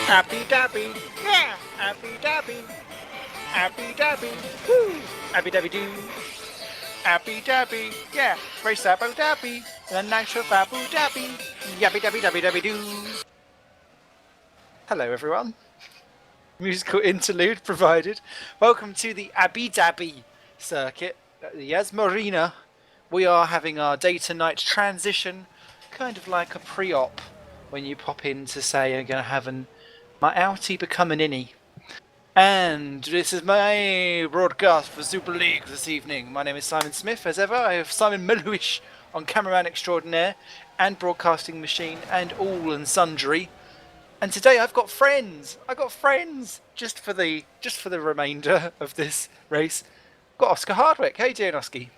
Abu Dhabi, yeah, Abu Dhabi, Abu Dhabi, woo, Abu Dhabi doo, Abu Dhabi, yeah, race Abu Dhabi, the night of Abu Dhabi, yabby dabby dabby dabby doo. Hello everyone. Musical interlude provided. Welcome to the Abu Dhabi circuit at the Yas Marina. We are having our day to night transition, kind of like a pre-op when you pop in to say you're going to have my outie become an innie. And this is my broadcast for Superleague this evening. My name is Simon Smith. As ever, I have Simon Meluish on cameraman extraordinaire and broadcasting machine and all and sundry. And today I've got friends. Just for the remainder of this race. I've got Oscar Hardwick. How you doing, Oski?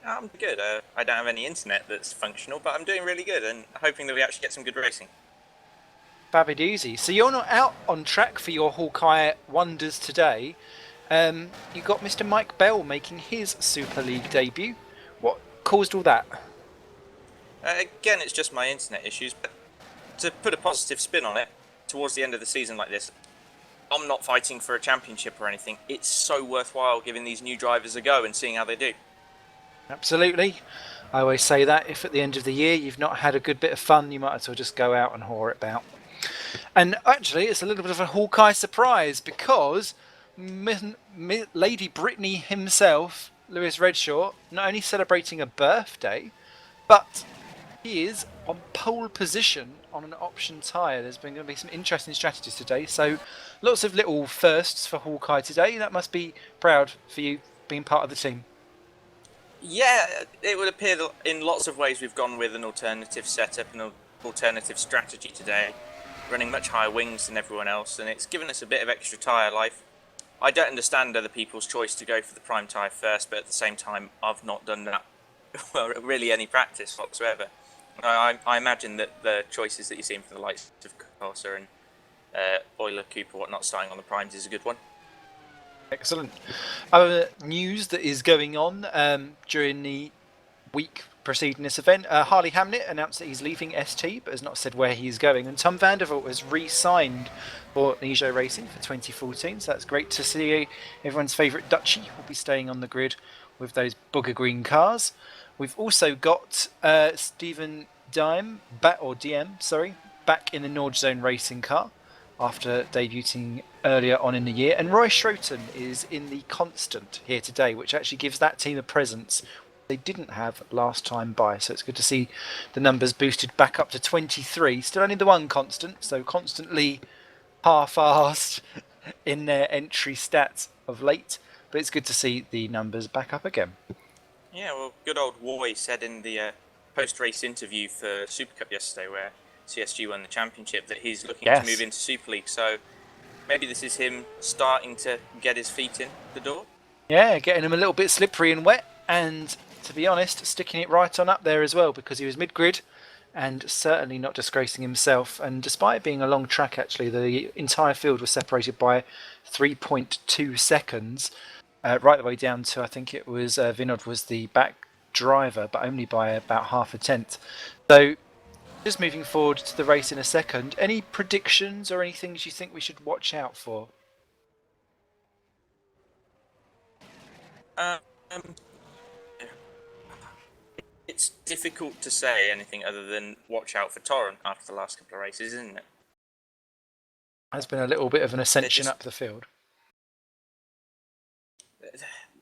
I'm good. I don't have any internet that's functional, but I'm doing really good and hoping that we actually get some good racing. Babidoozy. So you're not out on track for your Hawkeye wonders today. You got Mr. Mike Bell making his Super League debut. What caused all that? Again, it's just my internet issues, but to put a positive spin on it, towards the end of the season like this, I'm not fighting for a championship or anything. It's so worthwhile giving these new drivers a go and seeing how they do. Absolutely. I always say that if at the end of the year you've not had a good bit of fun, you might as well just go out and whore it about. And actually, it's a little bit of a Hawkeye surprise because Lady Brittany himself, Lewis Redshaw, not only celebrating a birthday, but he is on pole position on an option tyre. There's going to be some interesting strategies today, so lots of little firsts for Hawkeye today. That must be proud for you being part of the team. Yeah, it would appear that in lots of ways we've gone with an alternative setup and an alternative strategy today, running much higher wings than everyone else, and it's given us a bit of extra tyre life. I don't understand other people's choice to go for the prime tyre first, but at the same time I've not done that well, really any practice whatsoever. I imagine that the choices that you've seen for the likes of Corsa and Euler, Cooper, whatnot, starting on the primes is a good one. Excellent. Other news that is going on during the week preceding this event, Harley Hamnet announced that he's leaving ST but has not said where he's going, and Tom Vandervoort has re-signed for Nijo Racing for 2014, so that's great to see. Everyone's favourite Dutchie will be staying on the grid with those booger green cars. We've also got Stephen Diem, back in the Nord Zone racing car after debuting earlier on in the year. And Roy Schroten is in the Constant here today, which actually gives that team a presence they didn't have last time by. So it's good to see the numbers boosted back up to 23. Still only the one Constant, so constantly half-assed in their entry stats of late. But it's good to see the numbers back up again. Yeah, well, good old Roy said in the post-race interview for Super Cup yesterday, where CSG won the championship, that he's looking to move into Super League. So maybe this is him starting to get his feet in the door. Yeah, getting him a little bit slippery and wet, and to be honest, sticking it right on up there as well, because he was mid-grid and certainly not disgracing himself. And despite it being a long track, actually, the entire field was separated by 3.2 seconds. Right the way down to, I think it was Vinod was the back driver, but only by about half a tenth. So just moving forward to the race in a second, any predictions or any things you think we should watch out for? It's difficult to say anything other than watch out for Torrent after the last couple of races, isn't it? Has been a little bit of an ascension up the field.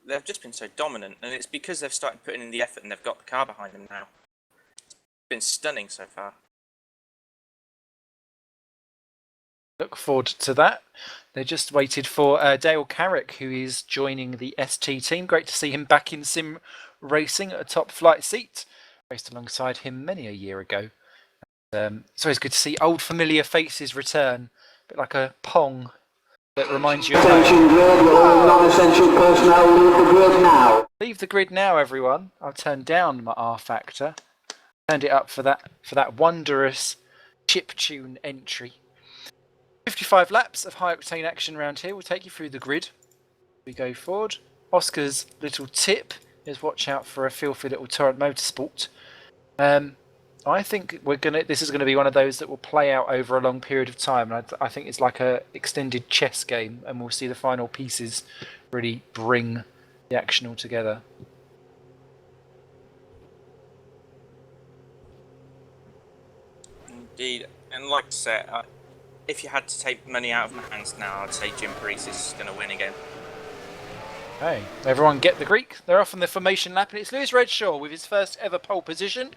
They've just been so dominant, and it's because they've started putting in the effort and they've got the car behind them now. It's been stunning so far. Look forward to that. They just waited for Dale Carrick, who is joining the ST team. Great to see him back in sim racing at a top flight seat. Raced alongside him many a year ago. It's always good to see old familiar faces return, a bit like a Pong that reminds you of Attention grid, all non-essential personnel leave the grid now. Leave the grid now, everyone. I'll turn down my R factor. Turned it up for that wondrous chiptune entry. 55 laps of high octane action around here. We'll take you through the grid. We go forward. Oscar's little tip is watch out for a filthy little Torrent Motorsport. I think this is gonna be one of those that will play out over a long period of time, and I think it's like a extended chess game, and we'll see the final pieces really bring the action all together. Indeed, and like I said, if you had to take money out of my hands now, I'd say Jim Paris is going to win again. Hey, everyone get the Greek. They're off on the formation lap, and it's Lewis Redshaw with his first ever pole position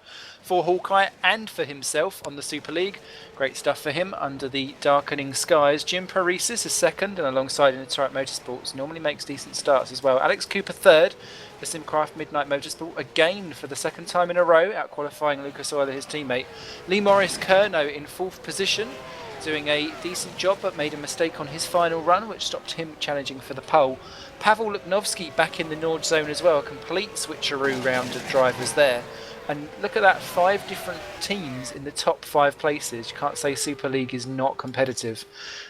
for Hawkeye and for himself on the Super League. Great stuff for him under the darkening skies. Jim Paresis is second, and alongside in the Turret Motorsports normally makes decent starts as well. Alex Cooper third for Simcraft Midnight Motorsport, again for the second time in a row, out qualifying Lucas Euler, his teammate. Lee Morris Kerno in fourth position, doing a decent job, but made a mistake on his final run, which stopped him challenging for the pole. Pavel Luknovsky back in the Nord zone as well, a complete switcheroo round of drivers there. And look at that, 5 different teams in the top 5 places. You can't say Super League is not competitive.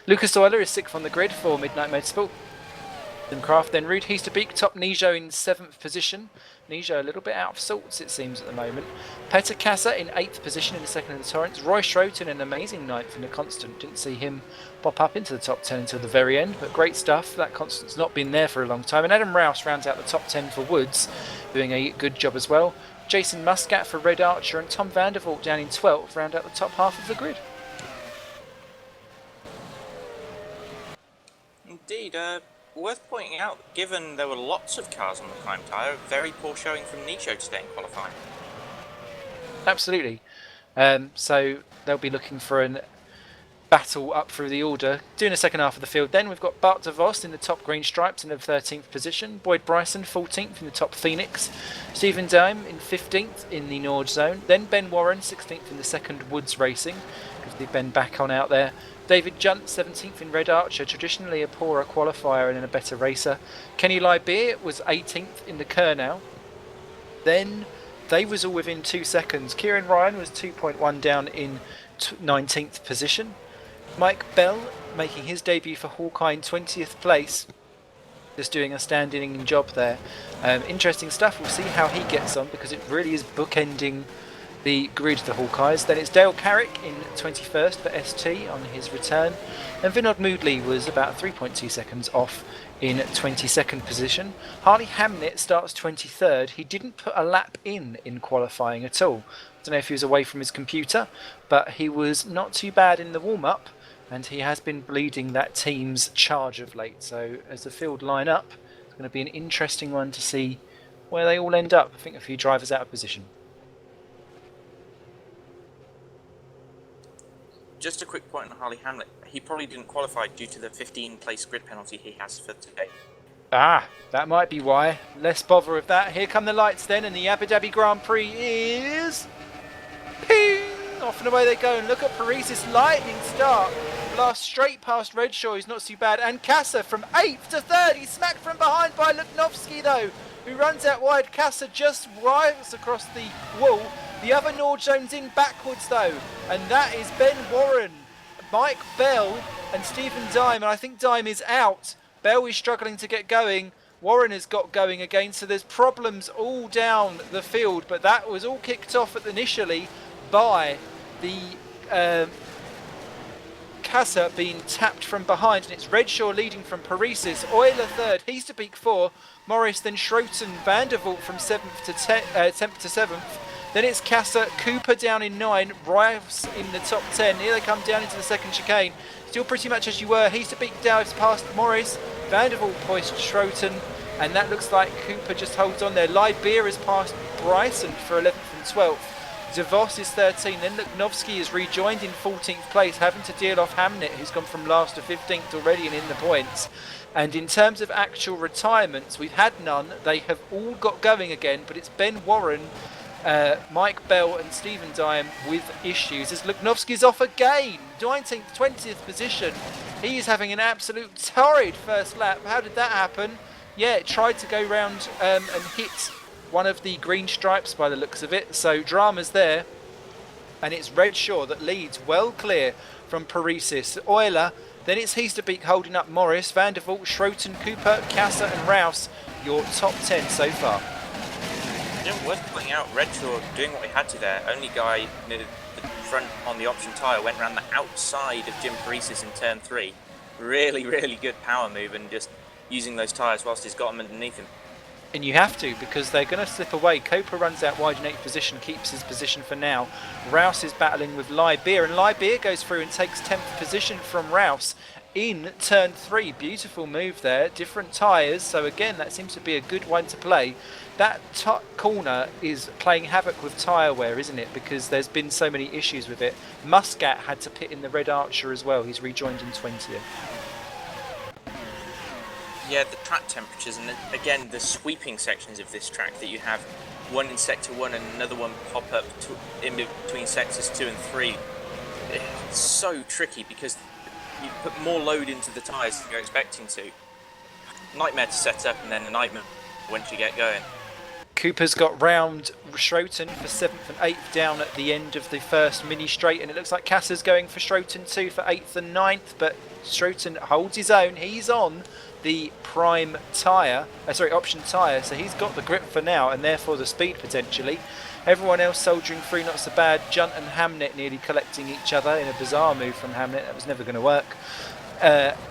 Lucas Euler is 6th on the grid for Midnight Motorsport. Craft then Ruud Heesterbeek, top Nijo in 7th position. Nijo a little bit out of sorts, it seems, at the moment. Peter Kassa in 8th position in the second of the Torrents. Roy Schroten an amazing 9th in the Constant. Didn't see him pop up into the top 10 until the very end, but great stuff. That Constant's not been there for a long time. And Adam Rouse rounds out the top 10 for Woods, doing a good job as well. Jason Muscat for Red Archer and Tom Vandervoort down in 12th round out the top half of the grid. Indeed, worth pointing out, given there were lots of cars on the prime tyre, very poor showing from Nicho today in qualifying. Absolutely. So they'll be looking for a battle up through the order. Doing the second half of the field then, we've got Bart de Vos in the top green stripes in the 13th position. Boyd Bryson 14th in the top Phoenix. Stephen Dime in 15th in the Nord zone. Then Ben Warren 16th in the second Woods Racing. Gives the Ben back on out there. David Junt 17th in Red Archer, traditionally a poorer qualifier and a better racer. Kenny Lybeer was 18th in the Kernow. Then they was all within 2 seconds. Kieran Ryan was 2.1 down in 19th position. Mike Bell making his debut for Hawkeye in 20th place. Just doing a standing job there. Interesting stuff. We'll see how he gets on, because it really is bookending the grid, the Hawkeyes. Then it's Dale Carrick in 21st for ST on his return. And Vinod Moodley was about 3.2 seconds off in 22nd position. Harley Hamnett starts 23rd. He didn't put a lap in qualifying at all. I don't know if he was away from his computer, but he was not too bad in the warm-up, and he has been bleeding that team's charge of late. So as the field line up, it's going to be an interesting one to see where they all end up. I think a few drivers out of position. Just a quick point on Harley Hamlet. He probably didn't qualify due to the 15 place grid penalty he has for today. Ah, that might be why. Less bother with that. Here come the lights then, and the Abu Dhabi Grand Prix is... ping! Off and away they go, and look at Paris's lightning start. Blast straight past Redshaw, who's not too bad, and Kassa from 8th to 3rd. He's smacked from behind by Luknovsky though, who runs out wide. Kassa just rides across the wall. The other Nord zone's in backwards though, and that is Ben Warren, Mike Bell and Stephen Dime, and I think Dime is out. Bell is struggling to get going. Warren has got going again, so there's problems all down the field, but that was all kicked off initially by the Kassa being tapped from behind, and it's Redshaw leading from Paresis, Euler 3rd, Heesterbeek 4, Morris, then Schroten, Vandervoort from 7th to 10th to 7th. Then it's Kassa, Cooper down in 9, Rives in the top 10. Here they come down into the second chicane. Still pretty much as you were. Heesterbeek dives past Morris, Vandervoort poised Schroten, and that looks like Cooper just holds on there. Lybeer is past Bryson for 11th and 12th. DeVos is 13, then Luknovsky is rejoined in 14th place, having to deal off Hamnett, who's gone from last to 15th already and in the points. And in terms of actual retirements, we've had none. They have all got going again, but it's Ben Warren, Mike Bell and Stephen Dime with issues, as Luknovsky's off again, 19th, 20th position. He's having an absolute torrid first lap. How did that happen? Yeah, it tried to go round and hit one of the green stripes by the looks of it, so drama's there, and it's Redshaw that leads well clear from Paresis. Euler, then it's Heesterbeek holding up Morris, Vandervoort, Schroten, Cooper, Kassa and Rouse, your top 10 so far. You know, worth pointing out, Redshaw doing what he had to there. Only guy near the front on the option tyre went around the outside of Jim Paresis in turn 3. Really, really good power move and just using those tyres whilst he's got them underneath him. And you have to, because they're going to slip away. Copa runs out wide in 8th position, keeps his position for now. Rouse is battling with Lybeer, and Lybeer goes through and takes 10th position from Rouse in turn 3. Beautiful move there, different tyres, so again that seems to be a good one to play. That corner is playing havoc with tyre wear, isn't it? Because there's been so many issues with it. Muscat had to pit in the Red Archer as well, he's rejoined in 20th. Yeah, the track temperatures, and again the sweeping sections of this track that you have, one in sector 1 and another one pop up in between sectors 2 and 3. It's so tricky because you put more load into the tyres than you're expecting to. Nightmare to set up and then a nightmare once you get going. Cooper's got round Schroten for 7th and 8th down at the end of the first mini straight, and it looks like Kassa's going for Schroten too for 8th and 9th, but Schroten holds his own. He's on the prime tyre, option tyre, so he's got the grip for now and therefore the speed potentially. Everyone else soldiering through, not so bad. Junt and Hamnet nearly collecting each other in a bizarre move from Hamnet. That was never going to work.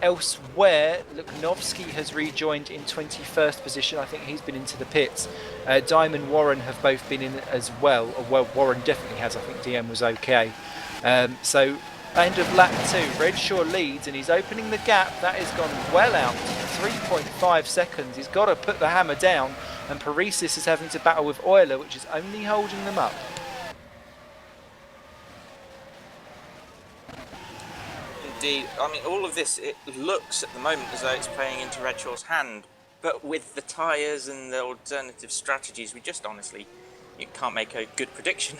Elsewhere, Luknovsky has rejoined in 21st position. I think he's been into the pits. Diamond Warren have both been in as well. Well, Warren definitely has. I think DM was okay. So end of lap 2, Redshaw leads and he's opening the gap. That has gone well out, 3.5 seconds. He's got to put the hammer down, and Paresis is having to battle with Euler, which is only holding them up. Indeed, I mean, all of this, it looks at the moment as though it's playing into Redshaw's hand, but with the tyres and the alternative strategies, we just honestly, you can't make a good prediction.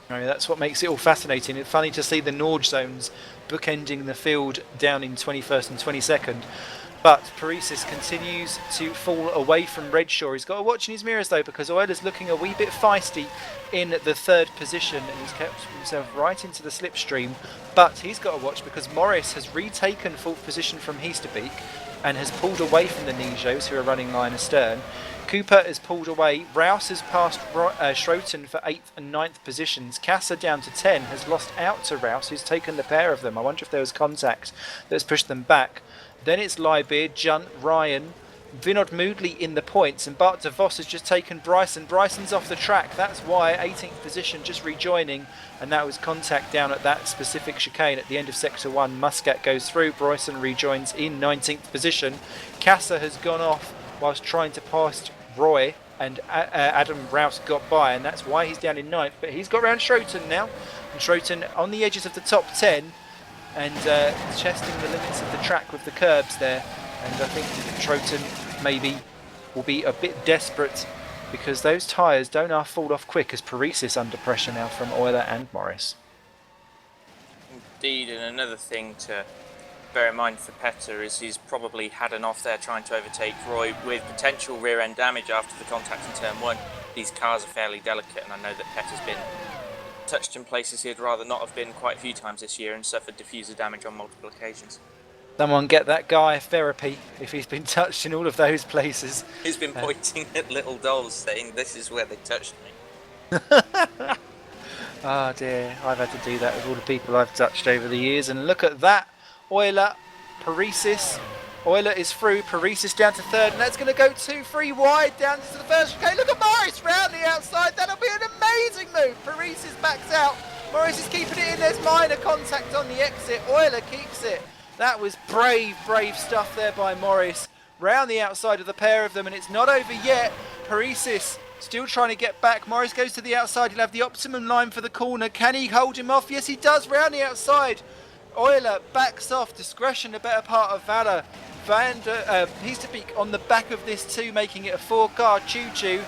I mean, that's what makes it all fascinating. It's funny to see the Norge zones bookending the field down in 21st and 22nd. But Paresis continues to fall away from Redshaw. He's got to watch in his mirrors though, because Euler's looking a wee bit feisty in the 3rd position, and he's kept himself right into the slipstream. But he's got to watch because Morris has retaken 4th position from Heasterbeek and has pulled away from the Nijos, who are running line astern. Cooper is pulled away. Rouse has passed Schroten for 8th and 9th positions. Kassa down to 10 has lost out to Rouse, who's taken the pair of them. I wonder if there was contact that's pushed them back. Then it's Lybeer, Junt, Ryan, Vinod Moodley in the points, and Bart de Vos has just taken Bryson. Bryson's off the track. That's why 18th position, just rejoining, and that was contact down at that specific chicane at the end of sector 1. Muscat goes through. Bryson rejoins in 19th position. Kassa has gone off whilst trying to pass Roy, and Adam Rouse got by, and that's why he's down in 9th. But he's got round Schroten now, and Schroten on the edges of the top 10 and chesting the limits of the track with the curbs there. And I think Schroten maybe will be a bit desperate because those tyres don't fall off quick, as Paresis under pressure now from Euler and Morris. Indeed, and another thing to bear in mind for Petter is he's probably had an off there trying to overtake Roy with potential rear end damage after the contact in turn 1. These cars are fairly delicate, and I know that Petter's been touched in places he'd rather not have been quite a few times this year and suffered diffuser damage on multiple occasions. Someone get that guy therapy if he's been touched in all of those places. He's been pointing at little dolls saying, "This is where they touched me." Oh dear, I've had to do that with all the people I've touched over the years. And look at that, Euler, Paresis. Euler is through, Paresis down to 3rd, and that's going to go 2-3 wide down to the first. Okay, look at Morris round the outside. That'll be an amazing move. Paresis backs out. Morris is keeping it in. There's minor contact on the exit. Euler keeps it. That was brave, brave stuff there by Morris. Round the outside of the pair of them, and it's not over yet. Paresis still trying to get back. Morris goes to the outside. He'll have the optimum line for the corner. Can he hold him off? Yes, he does. Round the outside. Euler backs off. Discretion, the better part of valour. Heasterbeek on the back of this too, making it a 4-car choo-choo.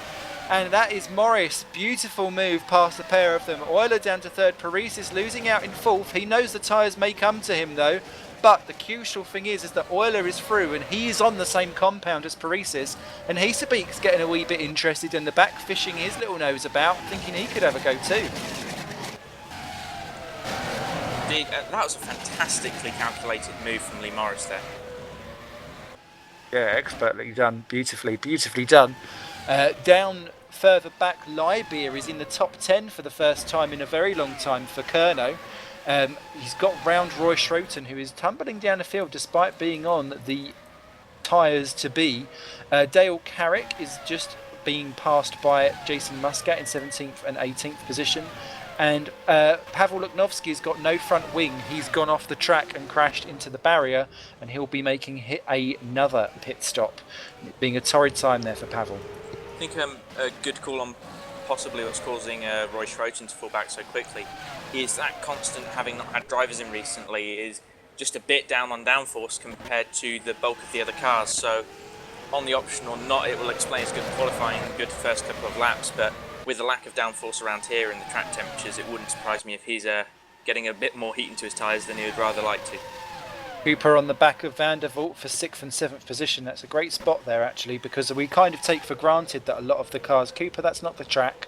And that is Morris. Beautiful move past the pair of them. Euler down to 3rd. Paresis losing out in 4th. He knows the tyres may come to him though. But the crucial thing is that Euler is through and he is on the same compound as Paresis. And Heasterbeek's getting a wee bit interested in the back, fishing his little nose about, thinking he could have a go too. Indeed, that was a fantastically calculated move from Lee Morris there. Yeah, expertly done. Beautifully, beautifully done. Down further back, Libeer is in the top 10 for the first time in a very long time for Kerno. He's got round Roy Schroten, who is tumbling down the field despite being on the tyres to be. Dale Carrick is just being passed by Jason Muscat in 17th and 18th position. And Pavel Luknovsky's got no front wing. He's gone off the track and crashed into the barrier, and he'll be making another pit stop, being a torrid time there for Pavel. I think a good call on possibly what's causing Roy Schroten to fall back so quickly is that constant having not had drivers in recently is just a bit down on downforce compared to the bulk of the other cars. So on the option or not, it will explain his good qualifying, good first couple of laps, but with the lack of downforce around here and the track temperatures, it wouldn't surprise me if he's getting a bit more heat into his tyres than he would rather like to. Cooper on the back of Van der Voort for 6th and 7th position. That's a great spot there, actually, because we kind of take for granted that a lot of the cars, Cooper, that's not the track,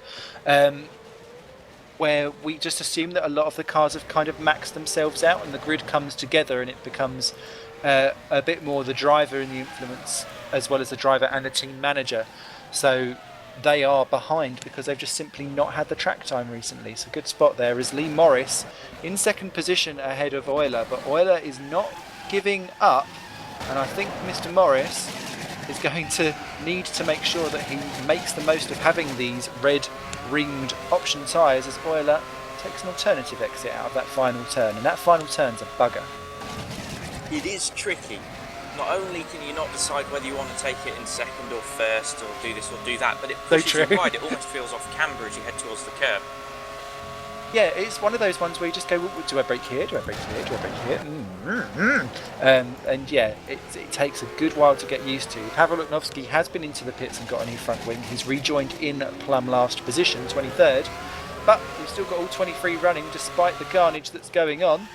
where we just assume that a lot of the cars have kind of maxed themselves out and the grid comes together and it becomes a bit more the driver in the influence as well as the driver and the team manager. So they are behind because they've just simply not had the track time recently. So good spot there is Lee Morris in 2nd position ahead of Euler, but Euler is not giving up, and I think Mr. Morris is going to need to make sure that he makes the most of having these red ringed option tyres as Euler takes an alternative exit out of that final turn, and that final turn's a bugger. It is tricky. Not only can you not decide whether you want to take it in 2nd or 1st or do this or do that, but it pushes you wide. It almost feels off camber as you head towards the curb. Yeah, it's one of those ones where you just go, do I brake here, do I brake here, do I brake here? And yeah, it takes a good while to get used to. Pavel Luknovsky has been into the pits and got a new front wing. He's rejoined in plumb last position, 23rd, but we've still got all 23 running despite the carnage that's going on.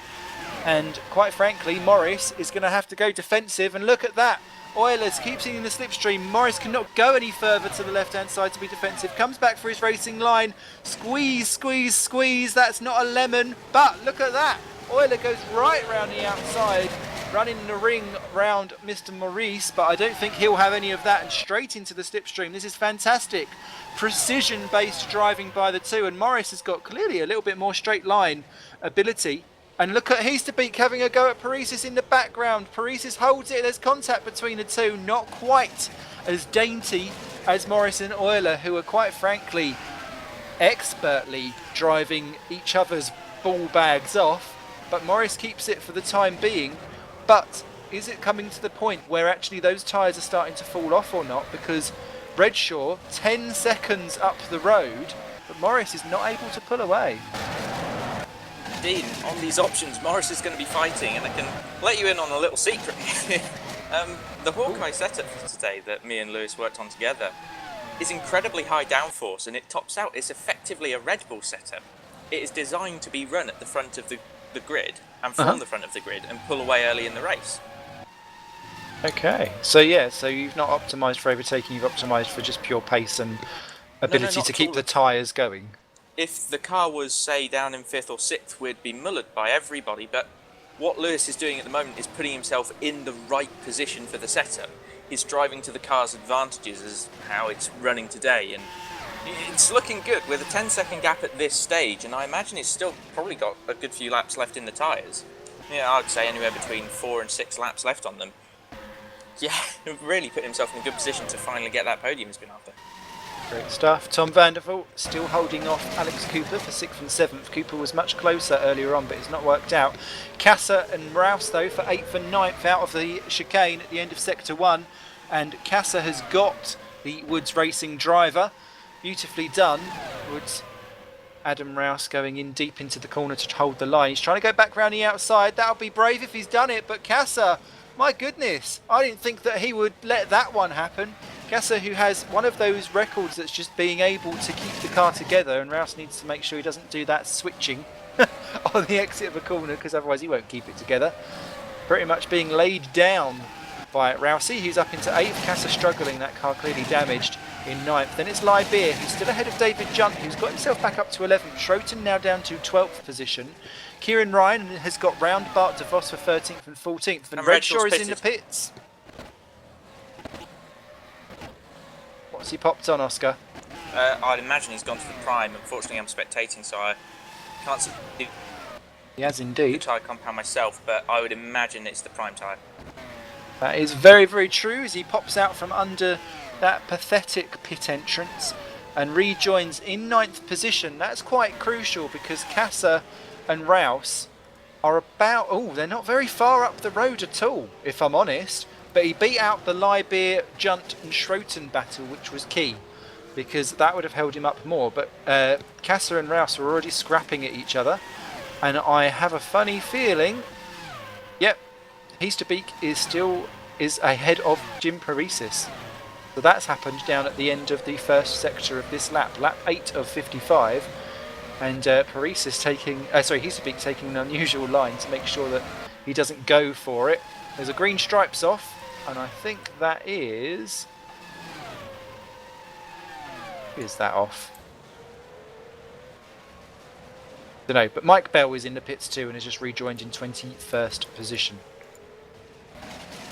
And quite frankly, Morris is going to have to go defensive, and look at that. Eulers keeps in the slipstream. Morris cannot go any further to the left-hand side to be defensive. Comes back for his racing line. Squeeze, squeeze, squeeze. That's not a lemon, but look at that. Euler goes right round the outside, running the ring round Mr. Maurice, but I don't think he'll have any of that, and straight into the slipstream. This is fantastic. Precision-based driving by the two, and Morris has got clearly a little bit more straight line ability. And look at Heasterbeek having a go at Paresis in the background. Paresis holds it. There's contact between the two. Not quite as dainty as Morris and Euler, who are quite frankly expertly driving each other's ball bags off. But Morris keeps it for the time being. But is it coming to the point where actually those tyres are starting to fall off or not? Because Redshaw, 10 seconds up the road, but Morris is not able to pull away. Indeed, on these options, Morris is going to be fighting, and I can let you in on a little secret. The Hawkeye setup for today that me and Lewis worked on together is incredibly high downforce, and it tops out. It's effectively a Red Bull setup. It is designed to be run at the front of the grid and from the front of the grid and pull away early in the race. Okay, so yeah, so you've not optimised for overtaking, you've optimised for just pure pace and ability to keep the tyres going. If the car was, say, down in 5th or 6th, we'd be mullered by everybody, but what Lewis is doing at the moment is putting himself in the right position for the setup. He's driving to the car's advantages as how it's running today, and it's looking good with a 10-second gap at this stage, and I imagine he's still probably got a good few laps left in the tyres. Yeah, I'd say anywhere between 4 and 6 laps left on them. Yeah, really put himself in a good position to finally get that podium he's been after. Great stuff. Tom van der Voort still holding off Alex Cooper for 6th and 7th. Cooper was much closer earlier on, but it's not worked out. Kasser and Rouse, though, for 8th and 9th out of the chicane at the end of Sector 1. And Kasser has got the Woods Racing driver. Beautifully done. Woods, Adam Rouse going in deep into the corner to hold the line. He's trying to go back round the outside. That'll be brave if he's done it, but Kasser, my goodness, I didn't think that he would let that one happen. Kasser, who has one of those records that's just being able to keep the car together, and Rouse needs to make sure he doesn't do that switching on the exit of a corner, because otherwise he won't keep it together. Pretty much being laid down by Rousey, who's up into 8th. Kasser struggling, that car clearly damaged in 9th. Then it's Libeer, who's still ahead of David Junt, who's got himself back up to 11th. Schroten now down to 12th position. Kieran Ryan has got round Bart de Vos for 13th and 14th. And Redshaw is in the pits. What's he popped on, Oscar? I'd imagine he's gone to the prime. Unfortunately, I'm spectating, so I can't see He has the indeed. tyre compound myself, but I would imagine it's the prime tyre. That is very, very true as he pops out from under that pathetic pit entrance and rejoins in 9th position. That's quite crucial because Kassa and Rouse are about... Oh, they're not very far up the road at all, if I'm honest. But he beat out the Libeer, Junt and Schroten battle, which was key, because that would have held him up more. But Kassa and Rouse were already scrapping at each other. And I have a funny feeling... Yep, Heasterbeek is ahead of Jim Paresis. So that's happened down at the end of the first sector of this lap, lap 8 of 55. And Paresis taking... Heasterbeek taking an unusual line to make sure that he doesn't go for it. There's a green stripes off, and I think that is... Is that off? Don't know, but Mike Bell is in the pits too and has just rejoined in 21st position.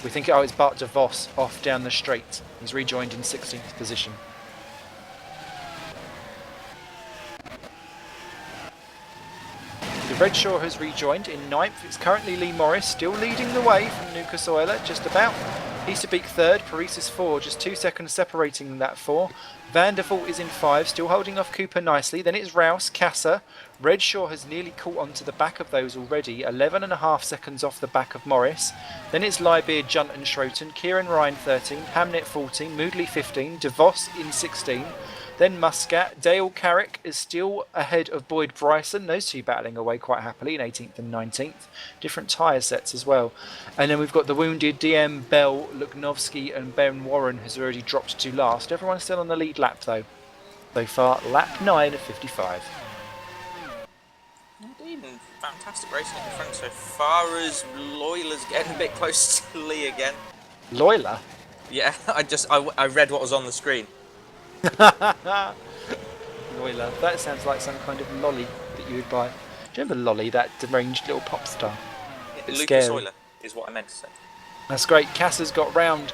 We think, oh, it's Bart de Vos off down the straight. He's rejoined in 16th position. The Redshaw has rejoined in 9th. It's currently Lee Morris still leading the way from Lucas Euler, just about. Heasterbeek 3rd, Paresis 4, just 2 seconds separating that 4. Van der Vault is in 5, still holding off Cooper nicely. Then it's Rouse, Kassa. Redshaw has nearly caught onto the back of those already, 11.5 seconds off the back of Morris. Then it's Libeer, Junt and Schroten. Kieran Ryan 13, Hamnet 14, Moodley 15, De Vos in 16. Then Muscat. Dale Carrick is still ahead of Boyd Bryson. Those two battling away quite happily in 18th and 19th. Different tyre sets as well. And then we've got the wounded DM, Bell, Luknovsky and Ben Warren has already dropped to last. Everyone's still on the lead lap though. So far, lap 9 of 55. Indeed, and fantastic racing at the front so far as Loyla's getting a bit close to Lee again. Loyla? Yeah, I read what was on the screen. Loyla. That sounds like some kind of lolly that you would buy. Do you remember Lolly, that deranged little pop star? Lucas scary. Euler is what I meant to say. That's great. Kassa's got round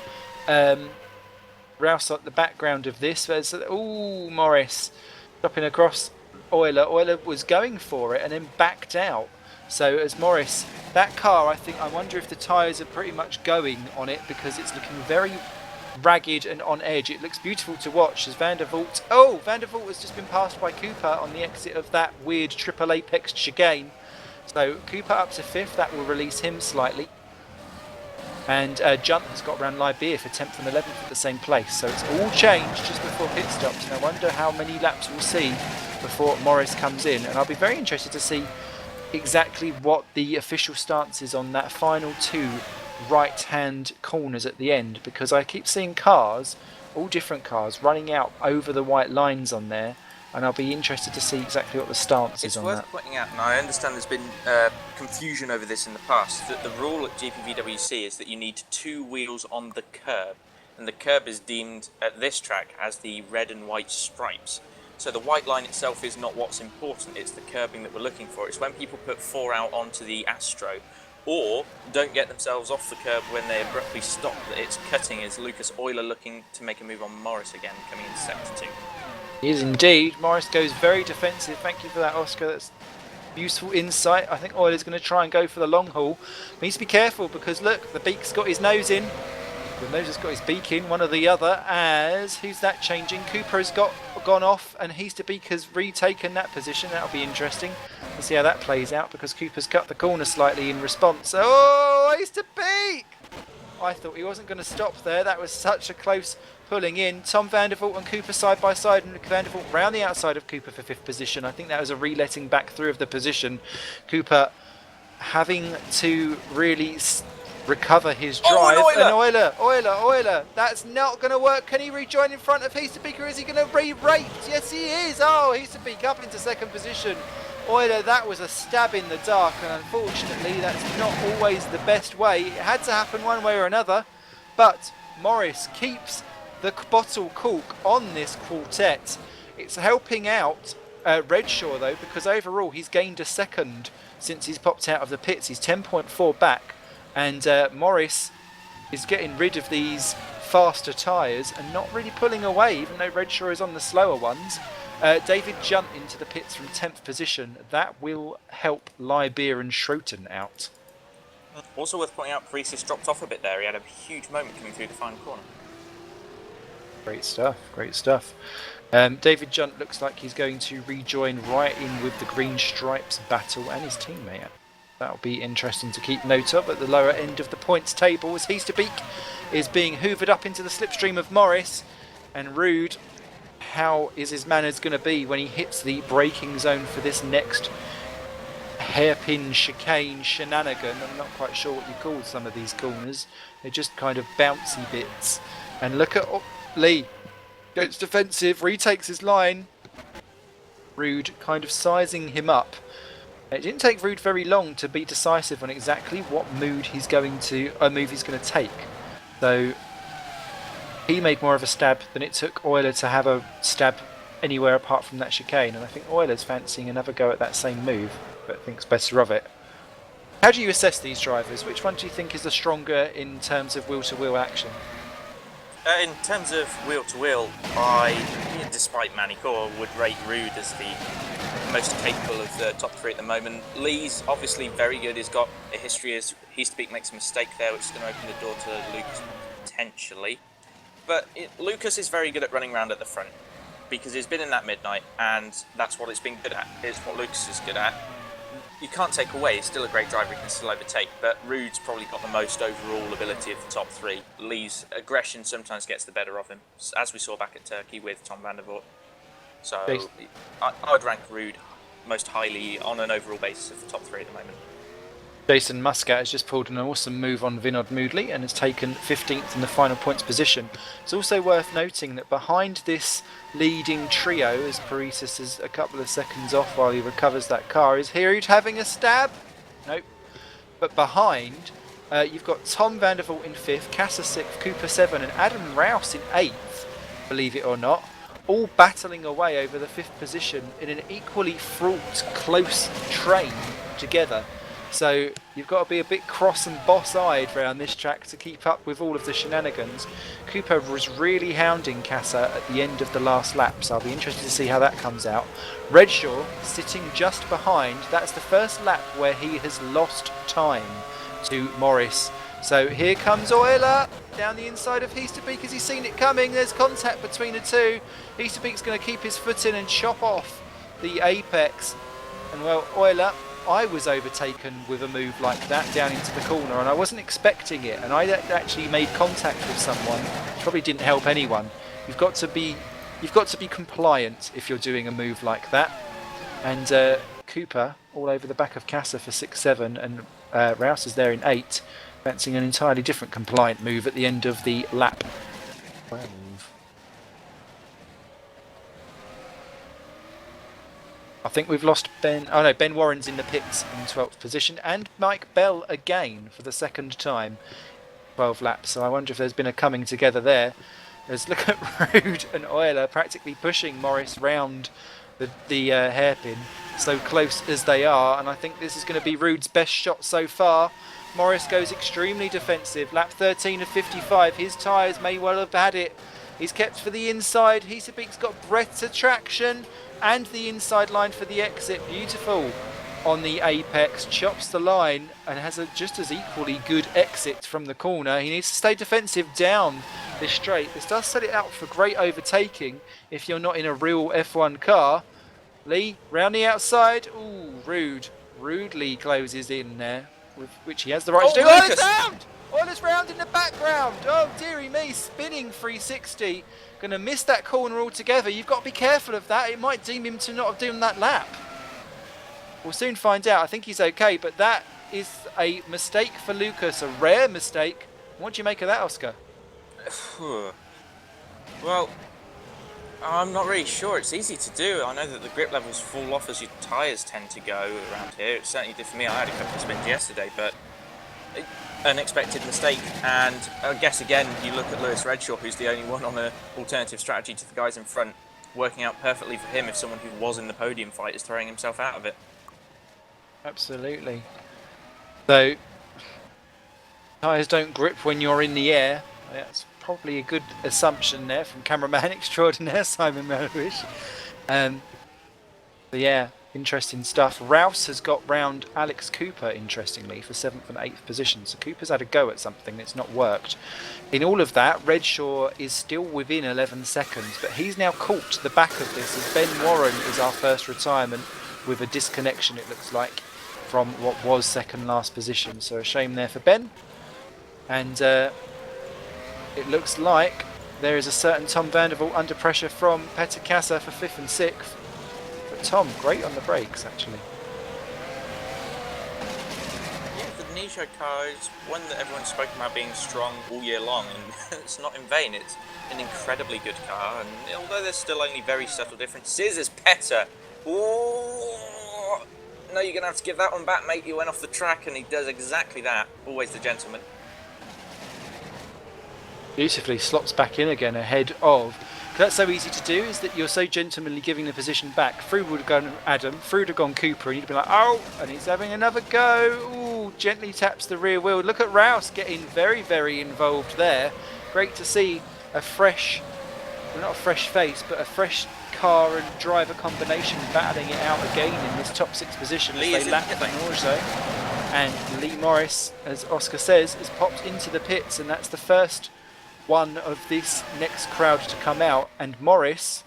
Rouse at the background of this. There's Morris dropping across Euler. Euler was going for it and then backed out. So as Morris, that car, I wonder if the tyres are pretty much going on it because it's looking very ragged and on edge. It looks beautiful to watch as Van der Vault... Oh, Van der Vault has just been passed by Cooper on the exit of that weird triple apex chicane. So Cooper up to 5th, that will release him slightly. And Junt has got round Libeer for 10th and 11th at the same place. So it's all changed just before pit stops. And I wonder how many laps we'll see before Morris comes in. And I'll be very interested to see exactly what the official stance is on that final 2 right-hand corners at the end, because I keep seeing cars, all different cars, running out over the white lines on there, and I'll be interested to see exactly what the stance is on that. It's worth pointing out, and I understand there's been confusion over this in the past, that the rule at GPVWC is that you need 2 wheels on the curb, and the curb is deemed at this track as the red and white stripes. So the white line itself is not what's important, it's the curbing that we're looking for. It's when people put 4 out onto the Astro, or don't get themselves off the curb when they abruptly stop, that it's cutting, as Lucas Euler looking to make a move on Morris again, coming in sector 2. He is indeed. Morris goes very defensive. Thank you for that, Oscar. That's useful insight. I think Euler's going to try and go for the long haul. He needs to be careful because look, the beak's got his nose in. The nose has got his beak in, one or the other, as who's that changing? Cooper has gone off and Heasterbeek has retaken that position. That'll be interesting. We'll see how that plays out because Cooper's cut the corner slightly in response. Oh, Heasterbeek! I thought he wasn't going to stop there. That was such a close pulling in. Tom Van der Vault and Cooper side by side, and Van der Vault round the outside of Cooper for 5th position. I think that was a reletting back through of the position. Cooper having to really recover his drive. And Euler, that's not going to work. Can he rejoin in front of Heasterbeek, or is he going to re-rate? Yes, he is. Oh, Heasterbeek up into 2nd position. Euler, that was a stab in the dark, and unfortunately that's not always the best way. It had to happen one way or another, but Morris keeps the bottle cork on this quartet. It's helping out Redshaw though, because overall he's gained a second since he's popped out of the pits. He's 10.4 back, and Morris is getting rid of these faster tyres and not really pulling away, even though Redshaw is on the slower ones. David Junt into the pits from 10th position. That will help Lybeer and Schroten out. Also worth pointing out, Paresis dropped off a bit there. He had a huge moment coming through the final corner. Great stuff, great stuff. David Junt looks like he's going to rejoin right in with the Green Stripes battle and his teammate. That'll be interesting to keep note of at the lower end of the points table as Heasterbeek is being hoovered up into the slipstream of Morris. And Rude, how is his manners going to be when he hits the braking zone for this next hairpin chicane shenanigan? I'm not quite sure what you call some of these corners. They're just kind of bouncy bits. And look at Lee. Gets defensive, retakes his line. Rude kind of sizing him up. It didn't take Rude very long to be decisive on exactly what move he's going to take. So he made more of a stab than it took Euler to have a stab anywhere apart from that chicane, and I think Euler's fancying another go at that same move, but thinks better of it. How do you assess these drivers? Which one do you think is the stronger in terms of wheel-to-wheel action? In terms of wheel-to-wheel, I, despite Manicore, would rate Rude as the most capable of the top three at the moment. Lee's obviously very good. He's got a history as Heasterbeek makes a mistake there, which is going to open the door to Lucas potentially. But Lucas is very good at running around at the front because he's been in that midnight, and that's what it's been good at. It's what Lucas is good at. You can't take away, he's still a great driver, he can still overtake, but Rude's probably got the most overall ability of the top three. Lee's aggression sometimes gets the better of him, as we saw back at Turkey with Tom van der Voort. So I would rank Rude most highly on an overall basis of the top three at the moment. Jason Muscat has just pulled an awesome move on Vinod Moodley and has taken 15th in the final points position. It's also worth noting that behind this leading trio, as Paresis is a couple of seconds off while he recovers that car, is Rude having a stab? Nope. But behind, you've got Tom van der Voort in 5th, Kassa 6th, Cooper 7 and Adam Rouse in 8th, believe it or not, all battling away over the 5th position in an equally fraught, close train together. So you've got to be a bit cross and boss-eyed around this track to keep up with all of the shenanigans. Cooper was really hounding Kassa at the end of the last lap, so I'll be interested to see how that comes out. Redshaw sitting just behind. That's the first lap where he has lost time to Morris. So here comes Euler down the inside of Heasterbeek. Has he seen it coming? There's contact between the two. Heasterbeek's going to keep his foot in and chop off the apex. And well, Euler, I was overtaken with a move like that down into the corner, and I wasn't expecting it, and I actually made contact with someone. Probably didn't help anyone. You've got to be compliant if you're doing a move like that. And Cooper all over the back of Kassa for 6-7, and Rouse is there in 8, fancying an entirely different compliant move at the end of the lap. 12. I think we've lost Ben. Oh no, Ben Warren's in the pits in 12th position, and Mike Bell again for the second time. 12 laps. So I wonder if there's been a coming together there. Let's look at Rude and Euler practically pushing Morris round the hairpin, so close as they are. And I think this is going to be Rude's best shot so far. Morris goes extremely defensive. Lap 13 of 55. His tyres may well have had it. He's kept for the inside. Heasterbeek's got breadth of traction and the inside line for the exit. Beautiful on the apex. Chops the line and has a just as equally good exit from the corner. He needs to stay defensive down this straight. This does set it out for great overtaking if you're not in a real F1 car. Lee, round the outside. Ooh, Rude. Rudely closes in there, with which he has the right to do. Lucas. Euler's round in the background. Oh, dearie me, spinning 360. Going to miss that corner altogether. You've got to be careful of that. It might deem him to not have done that lap. We'll soon find out. I think he's okay, but that is a mistake for Lucas, a rare mistake. What do you make of that, Oscar? Well, I'm not really sure. It's easy to do. I know that the grip levels fall off as your tyres tend to go around here. It certainly did for me. I had a couple of spins yesterday, but unexpected mistake. And I guess again, you look at Lewis Redshaw, who's the only one on an alternative strategy to the guys in front, working out perfectly for him if someone who was in the podium fight is throwing himself out of it. Absolutely. So, tyres don't grip when you're in the air. That's probably a good assumption there from cameraman extraordinaire Simon Melwish. But yeah, interesting stuff. Rouse has got round Alex Cooper, interestingly, for 7th and 8th position. So Cooper's had a go at something that's not worked. In all of that, Redshaw is still within 11 seconds, but he's now caught the back of this as Ben Warren is our first retirement with a disconnection, it looks like, from what was second last position. So a shame there for Ben. And it looks like there is a certain Tom Vandervoort under pressure from Peter Casa for 5th and 6th. But Tom, great on the brakes, actually. Yeah, the Nijo car is one that everyone's spoken about being strong all year long, and it's not in vain. It's an incredibly good car, and although there's still only very subtle differences, as Petter. Ooh, no, you're going to have to give that one back, mate. You went off the track, and he does exactly that. Always the gentleman. Beautifully slots back in again ahead of. That's so easy to do, is that you're so gentlemanly giving the position back. Through would have gone Adam, through would have gone Cooper, and you'd be like, oh, and he's having another go. Ooh, gently taps the rear wheel. Look at Rouse getting very, very involved there. Great to see a fresh, well, not a fresh face, but a fresh car and driver combination battling it out again in this top 6 position as they lap the Norge zone. And Lee Morris, as Oscar says, has popped into the pits, and that's the first one of this next crowd to come out, and Morris